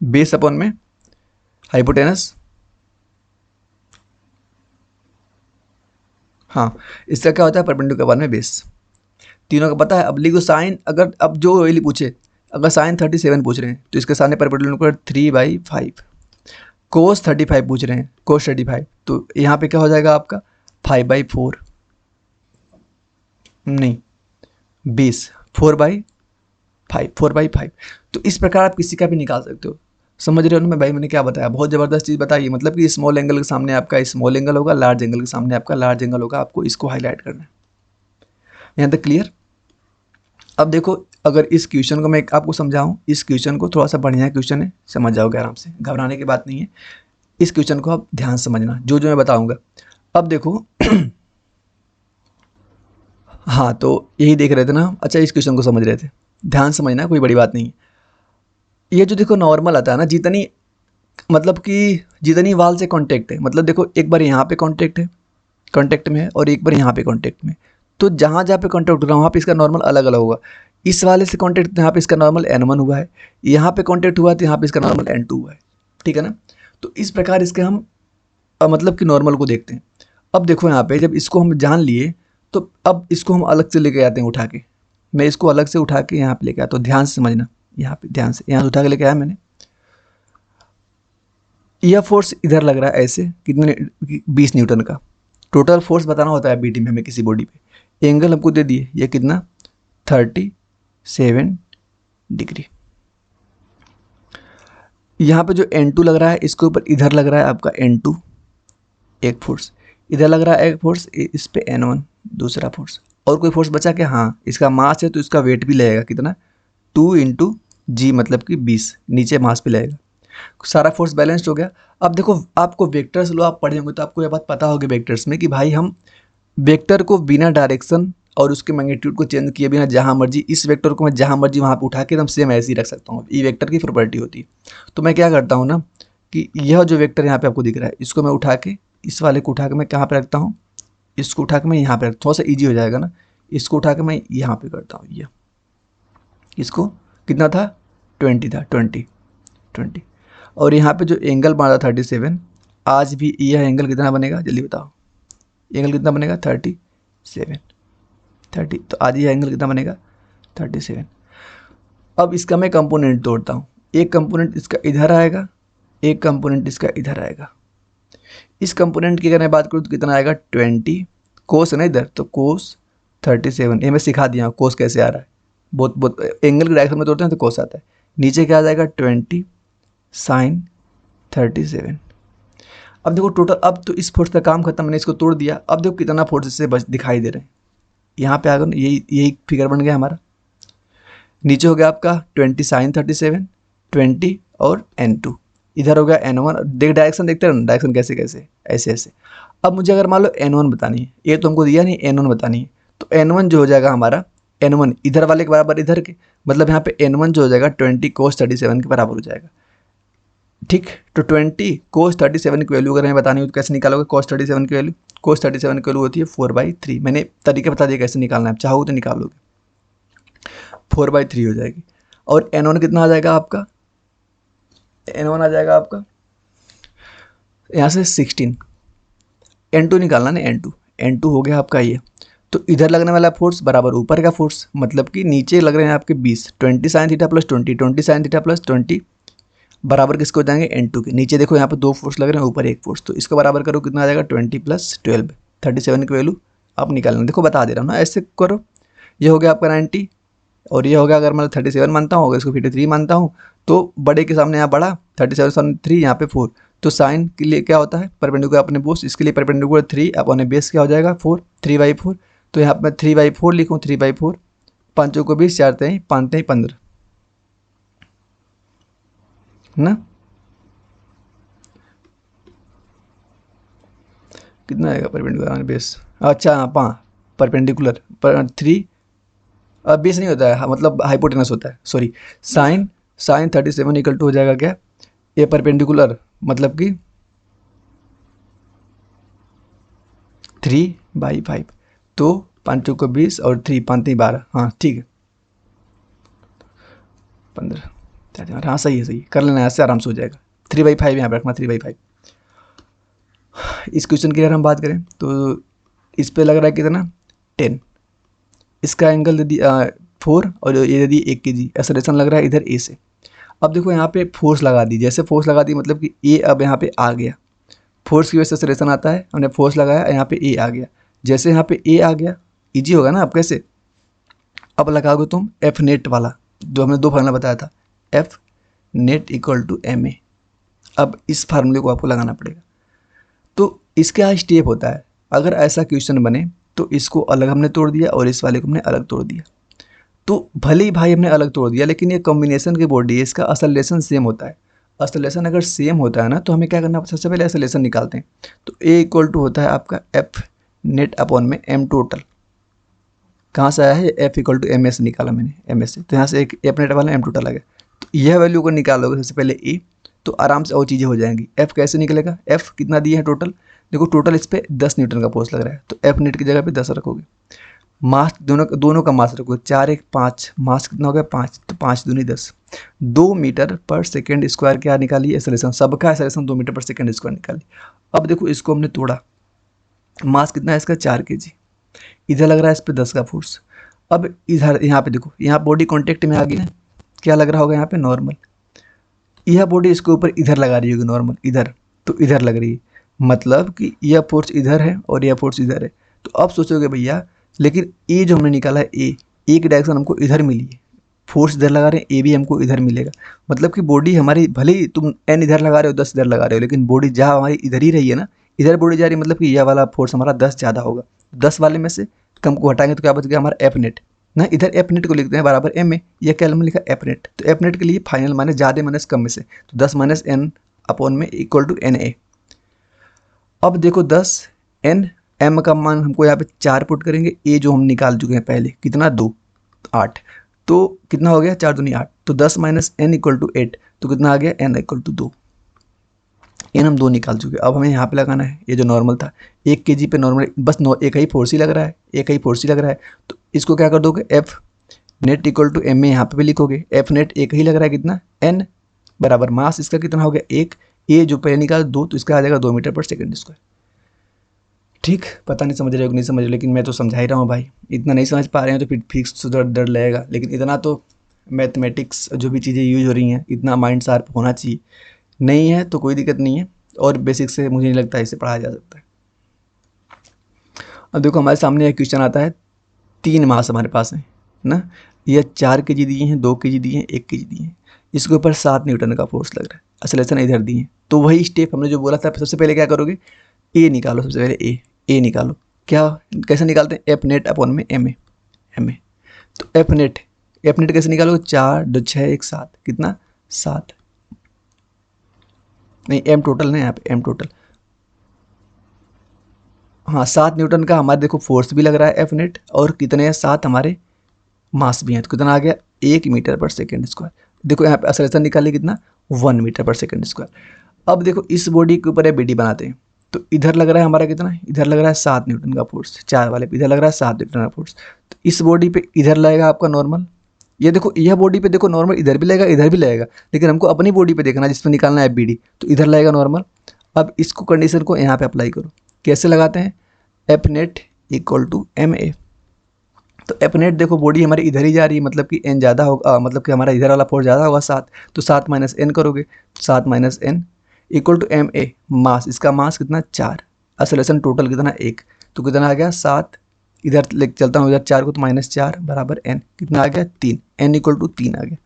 बेस अपॉन में हाइपोटेनस, हाँ इसका क्या होता है परपेंडिकुलर वन में बेस, तीनों का पता है। अब लिखो साइन, अगर अब जो वैल्यू पूछे, अगर साइन 37 पूछ रहे हैं तो इसके सामने परपेंडिकुलर 3/5, कोस 35 पूछ रहे हैं, कोस 35, तो यहाँ पे क्या हो जाएगा आपका 5/4, नहीं 20, 4/5। तो इस प्रकार आप किसी का भी निकाल सकते हो। समझ रहे हो ना भाई मैंने क्या बताया, बहुत ज़बरदस्त चीज़ बताई, मतलब कि स्मॉल एंगल के सामने आपका स्मॉल एंगल होगा, लार्ज एंगल के सामने आपका लार्ज एंगल होगा, आपको इसको हाईलाइट करना है। यहाँ तक क्लियर। अब देखो अगर इस क्वेश्चन को मैं आपको समझाऊं, इस क्वेश्चन को थोड़ा सा बढ़िया क्वेश्चन है, समझ जाओगे आराम से, घबराने की बात नहीं है। इस क्वेश्चन को आप ध्यान से समझना, जो जो मैं बताऊंगा। अब देखो हाँ, तो यही देख रहे थे ना। अच्छा, इस क्वेश्चन को समझ रहे थे, ध्यान समझना, कोई बड़ी बात नहीं है। ये जो देखो नॉर्मल आता है ना, जितनी मतलब कि जितनी वाल से कांटेक्ट है, मतलब देखो एक बार यहाँ पे कांटेक्ट है, कांटेक्ट में है, और एक बार यहाँ पे कांटेक्ट में, तो जहाँ जहाँ पे कांटेक्ट हो रहा है वहाँ पे इसका नॉर्मल अलग अलग होगा। इस वाले से कांटेक्ट, यहाँ पे इसका नॉर्मल N1 हुआ है, यहाँ पे कांटेक्ट हुआ तो यहाँ पे इसका नॉर्मल N2 हुआ है, ठीक है ना। तो इस प्रकार इसके हम मतलब कि नॉर्मल को देखते हैं। अब देखो यहाँ पे जब इसको हम जान लिए, तो अब इसको हम अलग से लेके आते हैं उठा के। मैं इसको अलग से उठा के यहाँ पे लेके आता हूँ, ध्यान से समझना। यहाँ पे ध्यान से, यहाँ से उठा के लेके आया मैंने। यह फोर्स इधर लग रहा है ऐसे, कितने 20 न्यूटन का टोटल फोर्स बताना होता है बीटी में हमें किसी बॉडी पे। एंगल हमको दे दिए, ये कितना 37 डिग्री। यहाँ पे जो N2 लग रहा है, इसके ऊपर इधर लग रहा है आपका N2 एक फोर्स, इधर लग रहा है एक फोर्स, इस पे N1 दूसरा फोर्स। और कोई फोर्स बचा क्या? हाँ, इसका मास है तो इसका वेट भी लगेगा कितना, 2 इंटू जी, मतलब कि 20 नीचे मास भी लगेगा। सारा फोर्स बैलेंस्ड हो गया। अब देखो, आपको वेक्टर्स लो आप पढ़े होंगे तो आपको यह बात पता होगी वेक्टर्स में कि भाई हम वेक्टर को बिना डायरेक्शन और उसके मैग्नीट्यूड को चेंज किए बिना जहाँ मर्जी, इस वेक्टर को मैं जहाँ मर्जी वहाँ पे उठा के एकदम सेम ऐसे ही रख सकता हूँ। ये वेक्टर की प्रॉपर्टी होती है। तो मैं क्या करता हूँ ना कि यह जो वेक्टर यहाँ पे आपको दिख रहा है, इसको मैं उठा के, इस वाले को उठा के मैं कहाँ पे रखता हूँ, इसको उठा के मैं यहाँ पे रखता हूँ, थोड़ा सा ईजी हो जाएगा ना। इसको उठा के मैं यहाँ पे करता हूँ, ये इसको कितना था 20 था, 20। और यहाँ पे जो एंगल बना था 37, आज भी यह एंगल कितना बनेगा जल्दी बताओ, एंगल कितना बनेगा 37, 30। तो आज यह एंगल कितना बनेगा 37। अब इसका मैं कंपोनेंट तोड़ता हूँ, एक कंपोनेंट इसका इधर आएगा, एक कंपोनेंट इसका इधर आएगा। इस कंपोनेंट की अगर मैं बात करूँ तो कितना आएगा 20, कोस है ना इधर, तो कोस 37। ये मैं सिखा दिया हूँ कोस कैसे आ रहा है, बहुत बहुत एंगल के डायरेक्शन में तोड़ते हैं तो कोस आता है। नीचे क्या आ जाएगा 20 साइन 37। अब देखो टोटल, अब तो इस फोर्स का काम खत्म, मैंने इसको तोड़ दिया। अब देखो कितना फोर्स इससे बच दिखाई दे रहे हैं, यहाँ पे आ गया, यही फिगर बन गया हमारा। नीचे हो गया आपका 20 साइन 37, 20 और N2, इधर हो गया N1। देख डायरेक्शन, देखते रहो डायरेक्शन कैसे कैसे, ऐसे ऐसे। अब मुझे अगर मान लो N1 बतानी है, ये तो हमको दिया नहीं, N1 बतानी है, तो N1 जो हो जाएगा हमारा, N1 इधर वाले के बराबर इधर के, मतलब यहाँ पे N1 जो हो जाएगा 20 कोस 37 के बराबर हो जाएगा, ठीक। तो 20 कोस 37 की वैल्यू अगर हमें बतानी हो तो कैसे निकालोगे कोस 37 की वैल्यू? कोस 37 की वैल्यू होती है 4/3। मैंने तरीका बता दिया कैसे निकालना है, चाहो तो निकालोगे, 4/3 हो जाएगी। और N1 कितना आ जाएगा आपका, N1 आ जाएगा आपका यहाँ से 16। N2 निकालना ना, N2 हो गया आपका ये। तो इधर लगने वाला फोर्स बराबर ऊपर का फोर्स, मतलब कि नीचे लग रहे हैं आपके 20 sine theta plus 20 sine theta plus 20 बराबर किसको हो जाएंगे N2 के। नीचे देखो यहाँ पे 2 फोर्स लग रहे हैं, ऊपर एक फोर्स, तो इसका बराबर करो कितना आ जाएगा 20 + 12, 37 की वैल्यू आप निकालना। देखो बता दे रहा हूँ ना, ऐसे करो। ये हो गया आपका 90, और ये हो गया, अगर मैं 37 मानता हूँ, अगर इसको 53 मानता हूँ, तो बड़े के सामने यहाँ बड़ा 37/3, यहाँ पे 4। तो साइन के लिए क्या होता है परपेंडिकुलर अपने बेस, इसके लिए परपेंडिकुलर 3 अपने बेस क्या हो जाएगा 4, 3/4। तो यहाँ पे 3/4 लिखूँ, 3/4, 5 को 20, 4 3 5 3 15 ना, कितना आएगा परपेंडिकुलर बेस? अच्छा हाँ, 5 परपेंडिकुलर पर 3 बेस नहीं होता है, हाँ, मतलब हाइपोटेनस होता है, सॉरी। साइन 37 इक्वल टू हो जाएगा क्या, ए परपेंडिकुलर, मतलब कि 3/5। तो 5 को 20 और 3 5 3 12, हाँ ठीक है 15। हाँ सही है, सही कर लेना, ऐसे आराम से हो जाएगा। 3/5 यहाँ पे रखना, 3/5। इस क्वेश्चन की अगर हम बात करें तो इस पे लग रहा है कितना 10, इसका एंगल दे दिया 4, और ये दे दी 1 kg, एक्सेलरेशन लग रहा है इधर ए से। अब देखो यहाँ पे फोर्स लगा दी, जैसे फोर्स लगा दी मतलब कि ए अब यहाँ पे आ गया, फोर्स की वजह से एक्सेलरेशन आता है, हमने फोर्स लगाया, यहाँ पे ए आ गया। जैसे यहाँ पे ए आ गया, इजी होगा ना। अब कैसे, अब लगाओगे तुम एफ नेट वाला, जो हमने 2 फार्मूला बताया था, F net equal to M A. अब इस फार्मूले को आपको लगाना पड़ेगा। तो इसका स्टेप होता है, अगर ऐसा क्वेश्चन बने तो इसको अलग हमने तोड़ दिया और इस वाले को हमने अलग तोड़ दिया। तो भले ही भाई हमने अलग तोड़ दिया, लेकिन ये कॉम्बिनेशन की बॉडी है, इसका असलेशन सेम होता है। असलेशन अगर सेम होता है ना, तो हमें क्या करना, सबसे पहले असलेशन निकालते हैं। तो ए इक्वल टू होता है आपका एफ नेट अपॉन में एम टोटल। कहाँ से आया है, F equal to M S निकाला मैंने, एम एस से, तो यहाँ से एक एफ नेट वाला एम टोटल आ गया। तो यह वैल्यू को निकालोगे सबसे पहले ए, तो आराम से और चीज़ें हो जाएंगी। एफ कैसे निकलेगा, एफ कितना दिया है टोटल, देखो टोटल इस पर 10 न्यूटन का फोर्स लग रहा है, तो एफ नेट की जगह पे 10 रखोगे। मास दोनों का मास रखोगे, 4 1 5, मास कितना हो गया 5, तो 5 दूनी 10। 2 मीटर पर सेकेंड स्क्वायर क्या निकाली, एक्सेलरेशन, सबका एक्सेलरेशन 2 मीटर पर सेकेंड स्क्वायर निकाली। अब देखो इसको हमने तोड़ा, मास कितना है इसका 4 kg, इधर लग रहा है इस पर 10 का फोर्स। अब इधर यहाँ पे देखो, यहाँ बॉडी कॉन्टेक्ट में आ गई ना, क्या लग रहा होगा यहाँ पे नॉर्मल, यह बॉडी इसके ऊपर इधर लगा रही होगी नॉर्मल, इधर, तो इधर लग रही है, मतलब कि यह फोर्स इधर है और यह फोर्स इधर है। तो अब सोचोगे भैया, लेकिन ए जो हमने निकाला है, ए की डायरेक्शन हमको इधर मिली है, फोर्स इधर लगा रहे हैं, ए भी हमको इधर मिलेगा, मतलब कि बॉडी हमारी, भले ही तुम एन इधर लगा रहे हो 10 इधर लगा रहे हो, लेकिन बॉडी जहाँ हमारी इधर ही रही है ना, इधर बॉडी जा रही है, मतलब कि यह वाला फोर्स हमारा 10 ज़्यादा होगा। 10 वाले में से कम को हटाएंगे तो क्या बच गया हमारा एफ नेट ना, इधर एफ नेट को लिखते हैं बराबर एम में, यह क्या हमने लिखा एफ नेट। तो एफ नेट के लिए फाइनल माइनस ज़्यादा माइनस कम में से, तो 10 माइनस एन अपॉन में इक्वल टू एन ए। अब देखो 10 एन, एम का मान हमको यहाँ पे 4 पुट करेंगे, ए जो हम निकाल चुके हैं पहले कितना 2 8, तो कितना हो गया 4 दूनी 8, तो 10 माइनस एन इक्वल टू 8, तो कितना आ गया एन इक्वल टू 2। एन हम 2 निकाल चुके, अब हमें यहाँ पे लगाना है ये जो नॉर्मल था 1 kg पे नॉर्मल, बस एक ही फोर्स ही लग रहा है, एक ही फोर्स ही लग रहा है, तो इसको क्या कर दोगे F net equal to M में यहाँ पे भी लिखोगे, एफ नेट एक ही लग रहा है कितना एन, बराबर मास इसका कितना हो गया 1, ए जो पहले निकाल 2, तो इसका आ जाएगा 2 मीटर पर सेकेंड स्क्वायर। ठीक, पता नहीं समझ रहे हो कि नहीं समझ रहे, लेकिन मैं तो समझा ही रहा हूँ भाई, इतना नहीं समझ पा रहे हैं तो फिर फिक्स डर लगेगा, लेकिन इतना तो मैथमेटिक्स जो भी चीज़ें यूज हो रही हैं, इतना माइंड शार्प होना चाहिए, नहीं है तो कोई दिक्कत नहीं है, और बेसिक से मुझे नहीं लगता इसे पढ़ाया जा सकता है। अब देखो हमारे सामने एक क्वेश्चन आता है, 3 मास हमारे पास है ना, ये 4 kg दिए हैं, 2 kg दिए हैं, 1 kg दिए हैं, इसके ऊपर 7 न्यूटन का फोर्स लग रहा है, एक्सेलरेशन इधर दिए हैं, तो वही स्टेप हमने जो बोला था, सबसे पहले क्या करोगे ए निकालो, सबसे पहले ए निकालो, क्या कैसे निकालते हैं, एफ नेट अपॉन में एम ए, तो एफ नेट कैसे निकालोगे, 4 2 6 1 7, कितना 7, नहीं एम टोटल नहीं, यहाँ पे एम टोटल, हाँ 7 न्यूटन का हमारे देखो फोर्स भी लग रहा है एफ नेट, और कितने हैं 7 हमारे मास भी हैं, तो कितना आ गया 1 मीटर पर सेकेंड स्क्वायर। देखो यहाँ पे एक्सेलरेशन निकालिए कितना 1 मीटर पर सेकेंड स्क्वायर। अब देखो इस बॉडी के ऊपर बीडी बनाते हैं, तो इधर लग रहा है हमारा कितना, इधर लग रहा है 7 न्यूटन का फोर्स, 4 वाले पे इधर लग रहा है 7 न्यूटन का फोर्स, तो इस बॉडी पे इधर लगेगा आपका नॉर्मल, ये देखो यह बॉडी पे देखो नॉर्मल इधर भी लगेगा इधर भी लगेगा, लेकिन हमको अपनी बॉडी पे देखना है जिसमें निकालना है बीडी, तो इधर लगेगा नॉर्मल। अब इसको कंडीशन को यहाँ पे अप्लाई करो, कैसे लगाते हैं, F net equal to M A, तो एफ नेट देखो बॉडी हमारी इधर ही जा रही है, मतलब कि एन ज़्यादा होगा, मतलब कि हमारा इधर वाला फोर्स ज़्यादा होगा 7, तो 7 माइनस एन करोगे, 7 minus N equal to M A, mass इसका मास कितना 4, एक्सेलरेशन टोटल कितना 1, तो कितना आ गया 7, इधर ले चलता हूँ इधर 4 को, तो -4 बराबर एन, कितना आ गया 3, एन इक्वल टू 3 आ गया,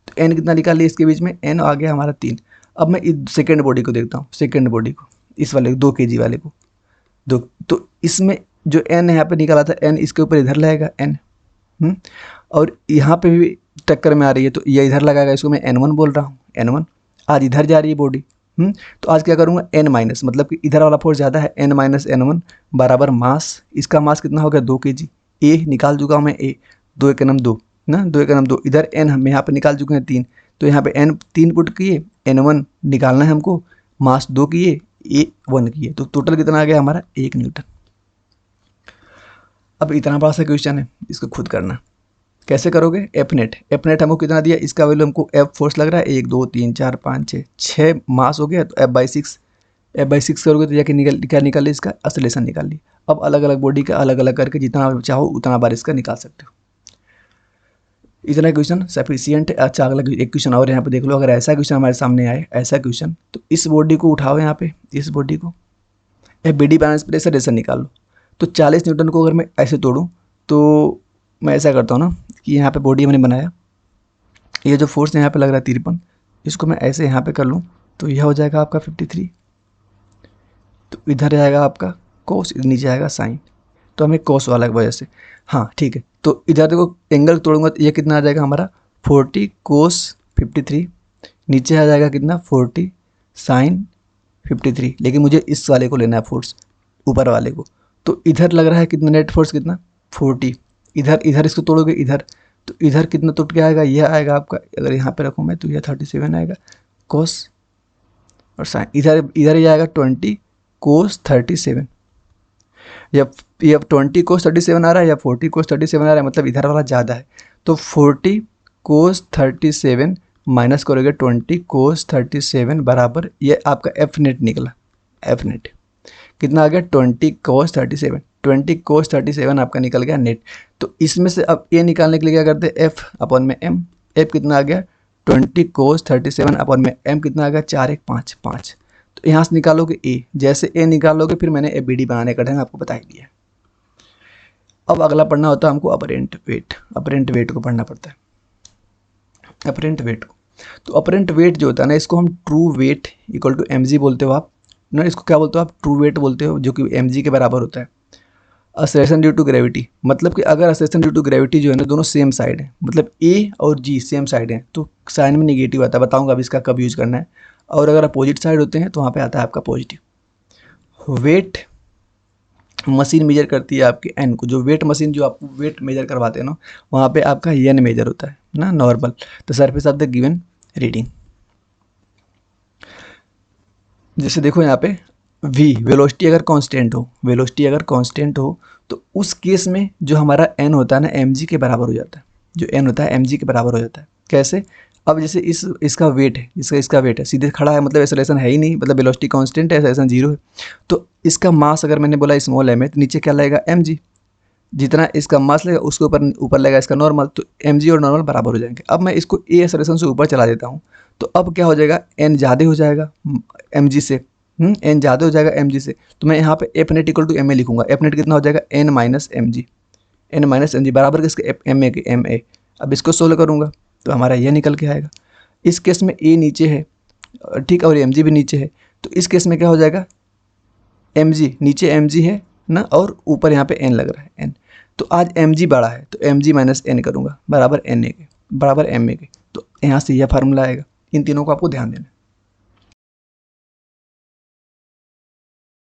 तो एन कितना निकाल लिया इसके बीच में, एन आ गया हमारा 3। अब मैं सेकेंड बॉडी को देखता हूँ, सेकेंड बॉडी को, इस वाले 2 kg वाले को, दो, तो इसमें जो एन यहाँ पे निकाला था, एन इसके ऊपर इधर लगेगा एन, और यहाँ पे भी टक्कर में आ रही है, तो ये इधर लगाएगा, इसको मैं n1 बोल रहा हूँ, n1 आज इधर जा रही है बॉडी, तो आज क्या करूँगा n माइनस, मतलब कि इधर वाला फोर्स ज़्यादा है, n माइनस n1 बराबर मास, इसका मास कितना हो गया 2 kg, ए निकाल चुका हूँ मैं, ए 2 1 2 ना, 2 1 2, इधर n हम यहाँ पे निकाल चुके हैं 3, तो यहाँ पे n 3 पुट किए, n1 निकालना है हमको, मास 2 किए, ए 1 किए, तो टोटल कितना आ गया हमारा 1 न्यूटन। अब इतना बड़ा सा क्वेश्चन है, इसको खुद करना, कैसे करोगे, एफ नेट हमको कितना दिया, इसका वैल्यू हमको एफ फोर्स लग रहा है 1 2 3 4 5 6 मास हो गया, तो एफ/6 करोगे तो जाके क्या निकाल ली, इसका एक्सेलरेशन निकाल ली। अब अलग अलग बॉडी का अलग अलग करके जितना चाहो उतना बार इसका निकाल सकते हो। इतना क्वेश्चन सफिशियंट है। अच्छा अगला एक क्वेश्चन और यहाँ पे देख लो, अगर ऐसा क्वेश्चन हमारे सामने आए, ऐसा क्वेश्चन, तो इस बॉडी को उठाओ, यहाँ पे इस बॉडी को, बीडी बैलेंस प्रेशर ऐसा निकाल लो। तो 40 न्यूटन को अगर मैं ऐसे तोड़ूँ, तो मैं ऐसा करता हूँ ना कि यहाँ पे बॉडी मैंने बनाया, ये जो फोर्स यहाँ पे लग रहा है 53, इसको मैं ऐसे यहाँ पे कर लूँ, तो यह हो जाएगा आपका 53, तो इधर आएगा आपका कोस, नीचे आएगा साइन, तो हमें कॉस वाला की वजह से, हाँ ठीक है। तो इधर देखो एंगल तोड़ूंगा तो ये कितना आ जाएगा हमारा 40 कोस 53, नीचे आ जाएगा कितना 40 साइन 53, लेकिन मुझे इस वाले को लेना है फोर्स, ऊपर वाले को। तो इधर लग रहा है कितना नेट फोर्स कितना 40, इधर इधर इसको तोड़ोगे इधर, तो इधर कितना टूट के आएगा, यह आएगा आपका, अगर यहाँ पे रखूँ मैं तो यह 37 आएगा कोस और साइन, इधर इधर ही आएगा 20 कोस 37, या 20 कोस 37 आ रहा है या 40 कोस 37 आ रहा है, मतलब इधर वाला ज़्यादा है। तो 40 कोस 37 माइनस करोगे 20 कोस 37 बराबर ये आपका एफ नेट निकला। एफ नेट कितना आ गया 20 कोस 37, 20 कोस 37 आपका निकल गया नेट। तो इसमें से अब ए निकालने के लिए क्या करते हैं, एफ अपॉन में एम। एफ कितना आ गया 20 कोस 37 अपॉन में एम कितना आ गया 4 1 5 5। तो यहाँ से निकालोगे ए, जैसे ए निकालोगे फिर मैंने ए बी डी बनाने का ढंग आपको बता ही दिया। अब अगला पढ़ना होता है हमको अपरेंट वेट। अपरेंट वेट को पढ़ना पड़ता है, अपरेंट वेट को। तो अपरेंट वेट जो होता है ना, इसको हम true weight equal to M G बोलते हो आप ना, इसको क्या बोलते हो आप ट्रू वेट बोलते हो, जो कि एम जी के बराबर होता है। असलेशन ड्यू टू ग्रेविटी, मतलब कि अगर असलेशन ड्यू टू ग्रेविटी जो है ना दोनों सेम साइड है, मतलब ए और जी सेम साइड है तो साइन में निगेटिव आता है, बताऊंगा अब इसका कब यूज करना है। और अगर अपोजिट साइड होते हैं तो वहाँ पे आता है आपका पॉजिटिव। वेट मशीन मेजर करती है आपके एन को, जो वेट मशीन जो आपको वेट मेजर करवाते हैं ना, वहाँ पे आपका एन मेजर होता है ना normal, the surface of the given reading. जैसे देखो यहाँ पे v वेलोसिटी अगर कांस्टेंट हो, वेलोसिटी अगर कांस्टेंट हो तो उस केस में जो हमारा n होता है ना mg के बराबर हो जाता है, जो n होता है mg के बराबर हो जाता है। कैसे, अब जैसे इसका वेट है, इसका वेट है सीधे खड़ा है, मतलब एक्सेलरेशन है ही नहीं, मतलब वेलोसिटी कांस्टेंट है, एक्सेलरेशन 0 है। तो इसका मास अगर मैंने बोला स्मॉल m है तो नीचे क्या लगेगा mg, जितना इसका मास लगेगा उसके ऊपर लगेगा इसका नॉर्मल, तो mg और नॉर्मल बराबर हो जाएंगे। अब मैं इसको a एक्सेलरेशन से ऊपर चला देता हूँ तो अब क्या हो जाएगा, n ज़्यादा हो जाएगा mg से, n ज़्यादा हो जाएगा mg से, तो मैं यहाँ पे F net equal to M A लिखूंगा। एफ नेट कितना हो जाएगा n minus M G, N minus M G बराबर किसके एम ए के, एम ए। अब इसको सोल्व करूँगा तो हमारा यह निकल के आएगा। इस केस में ए नीचे है ठीक, और एम जी भी नीचे है, तो इस केस में क्या हो जाएगा एम जी नीचे एम जी है ना, और ऊपर यहाँ पे एन लग रहा है एन, तो आज एम जी बड़ा है तो एम जी माइनस एन करूँगा बराबर एन ए के, बराबर एम ए के। तो यहाँ से यह फार्मूला आएगा। इन तीनों को आपको ध्यान देना।